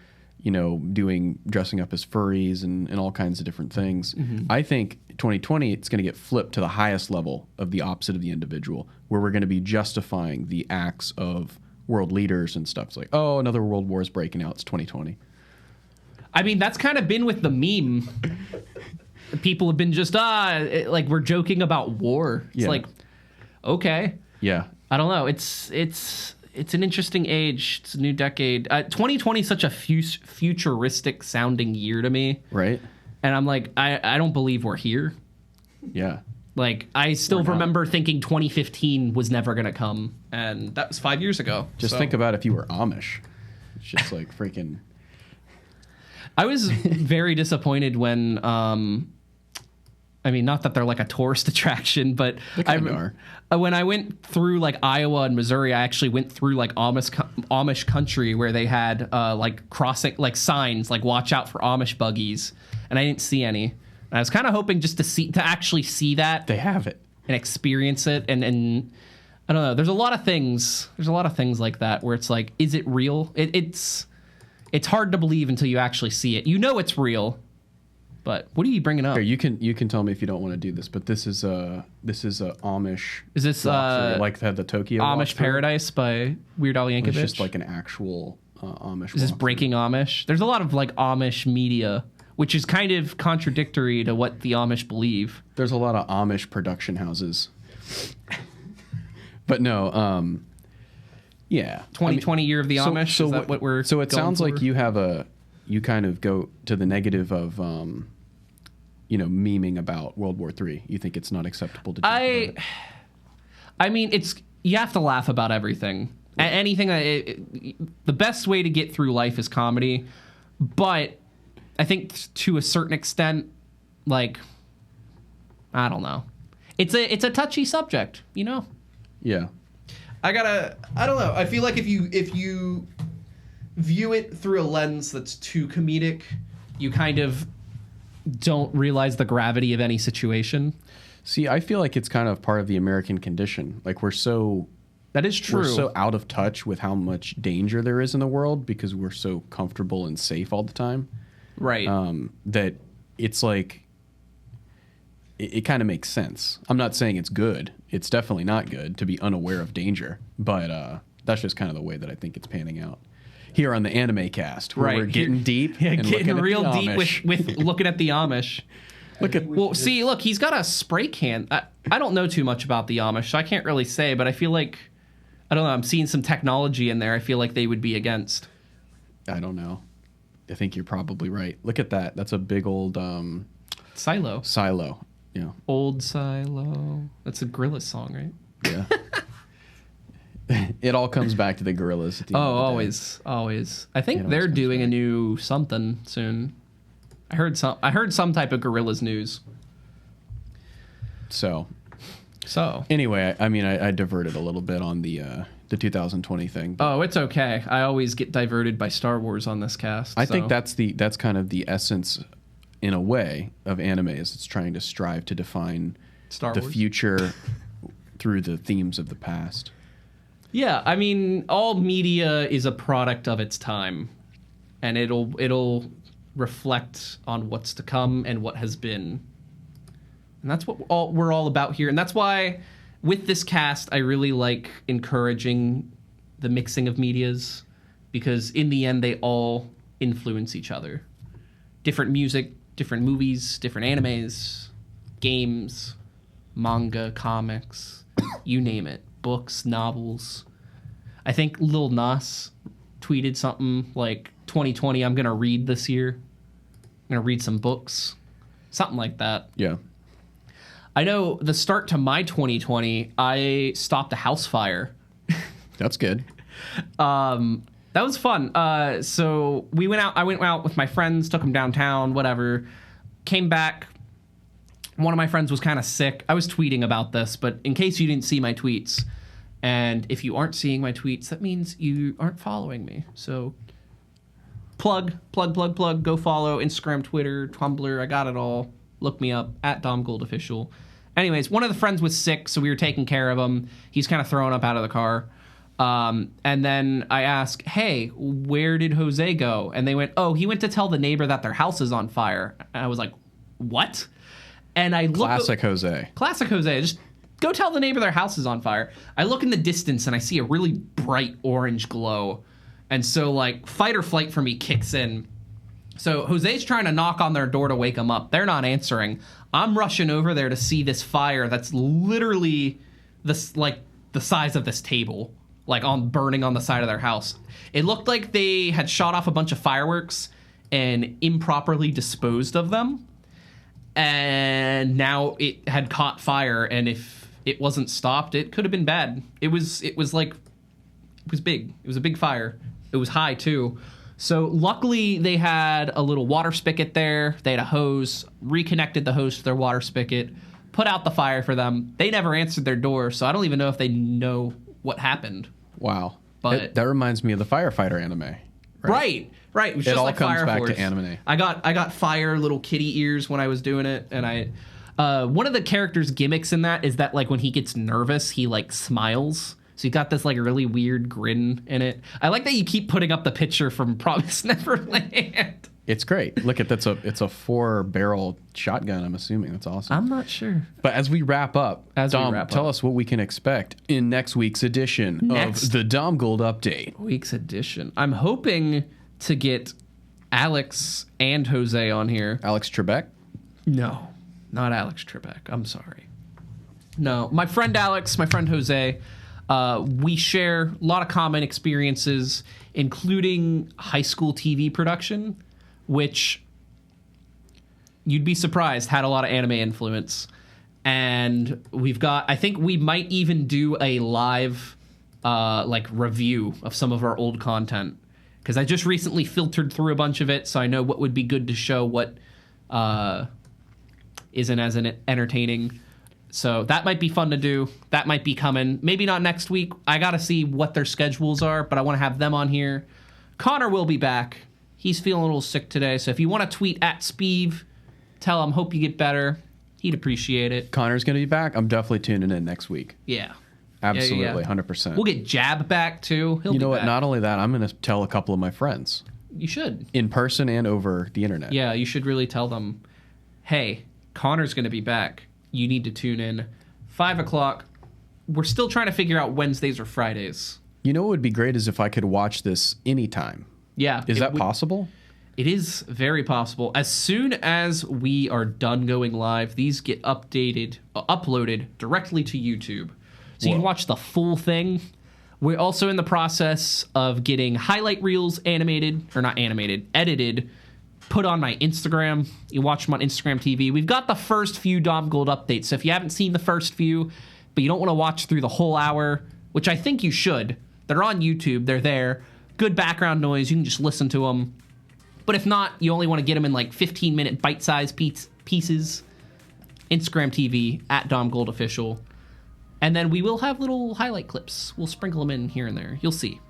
dressing up as furries and all kinds of different things. Mm-hmm. I think 2020 it's going to get flipped to the highest level of the opposite of the individual, where we're going to be justifying the acts of world leaders and stuff. It's like, oh, another world war is breaking out. It's 2020. I mean, that's kind of been with the meme. People have been just like we're joking about war. It's like, okay, yeah. I don't know. It's an interesting age. It's a new decade. 2020 is such a futuristic sounding year to me, right? And I'm like, I don't believe we're here. Yeah. Like I still remember thinking 2015 was never gonna come, and that was 5 years ago. Just think about if you were Amish. It's just like freaking. I was very disappointed when, I mean, not that they're like a tourist attraction, but when I went through like Iowa and Missouri, I actually went through like Amish country where they had like crossing, like signs, like watch out for Amish buggies, and I didn't see any. And I was kind of hoping just to actually see that. They have it and experience it, and I don't know. There's a lot of things like that where it's like, is it real? It's hard to believe until you actually see it. You know it's real, but what are you bringing up? Here, you can tell me if you don't want to do this, but this is a Amish. Is this like the Tokyo Amish Paradise by Weird Al Yankovic? It's just like an actual Amish. Is this Breaking Amish? There's a lot of like Amish media, which is kind of contradictory to what the Amish believe. There's a lot of Amish production houses, but no. Yeah. 2020 year of the Amish. Is that what we're So it going sounds for? like you kind of go to the negative of, memeing about World War III. You think it's not acceptable to joke about it? I mean, you have to laugh about everything. Anything. The best way to get through life is comedy, but I think to a certain extent, like, I don't know. It's a touchy subject, you know. Yeah. I don't know. I feel like if you view it through a lens that's too comedic, you kind of don't realize the gravity of any situation. See, I feel like it's kind of part of the American condition. Like That is true. we're so out of touch with how much danger there is in the world because we're so comfortable and safe all the time. Right. That it's like it kind of makes sense. I'm not saying it's good. It's definitely not good to be unaware of danger, but that's just kind of the way that I think it's panning out. Here on the Anime Cast, where we're getting deep and getting looking real at the deep Amish. with looking at the Amish. Look, He's got a spray can. I don't know too much about the Amish, so I can't really say, but I feel like, I don't know, I'm seeing some technology in there I feel like they would be against. I don't know. I think you're probably right. Look at that. That's a big old Silo. silo. Yeah. Old Silo. That's a Gorillaz song, right? Yeah. It all comes back to the Gorillas. At the end of the day. Always. I think It they're always comes doing a back. new something soon. I heard some type of Gorillaz news. So So. anyway, I mean, I diverted a little bit on the 2020 thing. Oh, it's okay. I always get diverted by Star Wars on this cast. I think so. that's kind of the essence, in a way, of anime. Is it's trying to strive to define Star the Wars. future through the themes of the past. Yeah, I mean, all media is a product of its time, and it'll reflect on what's to come and what has been. And that's what we're all about here. And that's why, with this cast, I really like encouraging the mixing of medias, because in the end, they all influence each other. Different music, different movies, different animes, games, manga, comics, you name it. Books, novels. I think Lil Nas tweeted something like, 2020, I'm going to read this year. I'm going to read some books. Something like that. Yeah. I know the start to my 2020, I stopped a house fire. That's good. That was fun. So I went out with my friends, took them downtown, whatever. Came back. One of my friends was kind of sick. I was tweeting about this, but in case you didn't see my tweets, and if you aren't seeing my tweets, that means you aren't following me. So plug. Go follow Instagram, Twitter, Tumblr. I got it all. Look me up at DomGoldOfficial. Anyways, one of the friends was sick, so we were taking care of him. He's kind of thrown up out of the car. And then I asked, hey, where did Jose go? And they went, oh, he went to tell the neighbor that their house is on fire. And I was like, what? And I look. Classic Jose. Classic Jose. Just go tell the neighbor their house is on fire. I look in the distance and I see a really bright orange glow. And so, like, fight or flight for me kicks in. So Jose's trying to knock on their door to wake them up. They're not answering. I'm rushing over there to see this fire that's literally the size of this table, like burning on the side of their house. It looked like they had shot off a bunch of fireworks and improperly disposed of them. And now it had caught fire, and if it wasn't stopped, it could have been bad. It was big. It was a big fire. It was high too. So luckily they had a little water spigot there. They had a hose, reconnected the hose to their water spigot, put out the fire for them. They never answered their door, so I don't even know if they know what happened. Wow. But that reminds me of the firefighter anime. Right. It was just all like comes Fire back Force. to anime. I got fire little kitty ears when I was doing it, and one of the character's gimmicks in that is that, like, when he gets nervous, he like smiles. So you got this like really weird grin in it. I like that you keep putting up the picture from Promised Neverland. It's great. Look at it's a 4-barrel shotgun. I'm assuming that's awesome. I'm not sure. But as we wrap up, Dom, tell up. us what we can expect in next week's edition of the Dom Gold Update. Week's edition. I'm hoping to get Alex and Jose on here. Alex Trebek. No, not Alex Trebek. I'm sorry. No, my friend Alex, my friend Jose. We share a lot of common experiences, including high school TV production, which you'd be surprised had a lot of anime influence. And we've got, I think we might even do a live like review of some of our old content, because I just recently filtered through a bunch of it, so I know what would be good to show, what isn't as entertaining. So that might be fun to do. That might be coming. Maybe not next week. I got to see what their schedules are, but I want to have them on here. Connor will be back. He's feeling a little sick today, so if you want to tweet at Speeve, tell him, hope you get better. He'd appreciate it. Connor's going to be back. I'm definitely tuning in next week. Yeah. Absolutely, Yeah. 100%. We'll get Jab back, too. He'll you be know what? back. Not only that, I'm going to tell a couple of my friends. You should. In person and over the internet. Yeah, you should really tell them, hey, Connor's going to be back. You need to tune in. 5 o'clock. We're still trying to figure out Wednesdays or Fridays. You know what would be great is if I could watch this anytime. Yeah. Is that possible? It is very possible. As soon as we are done going live, these get uploaded directly to YouTube. So you can watch the full thing. We're also in the process of getting highlight reels edited, put on my Instagram. You watch them on Instagram TV. We've got the first few Dom Gold updates. So if you haven't seen the first few, but you don't want to watch through the whole hour, which I think you should, they're on YouTube. They're there. Good background noise. You can just listen to them. But if not, you only want to get them in like 15-minute bite-sized pieces. Instagram TV at Dom Gold Official. And then we will have little highlight clips. We'll sprinkle them in here and there. You'll see.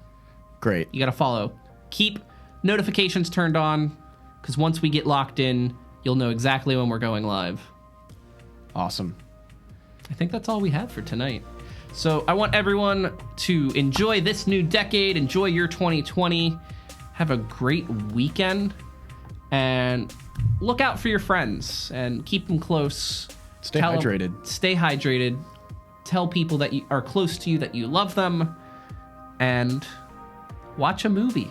Great. You got to follow. Keep notifications turned on, because once we get locked in, you'll know exactly when we're going live. Awesome. I think that's all we have for tonight. So I want everyone to enjoy this new decade. Enjoy your 2020. Have a great weekend. And look out for your friends and keep them close. Stay hydrated. Stay hydrated. Tell people that are close to you that you love them. And watch a movie.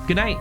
Good night.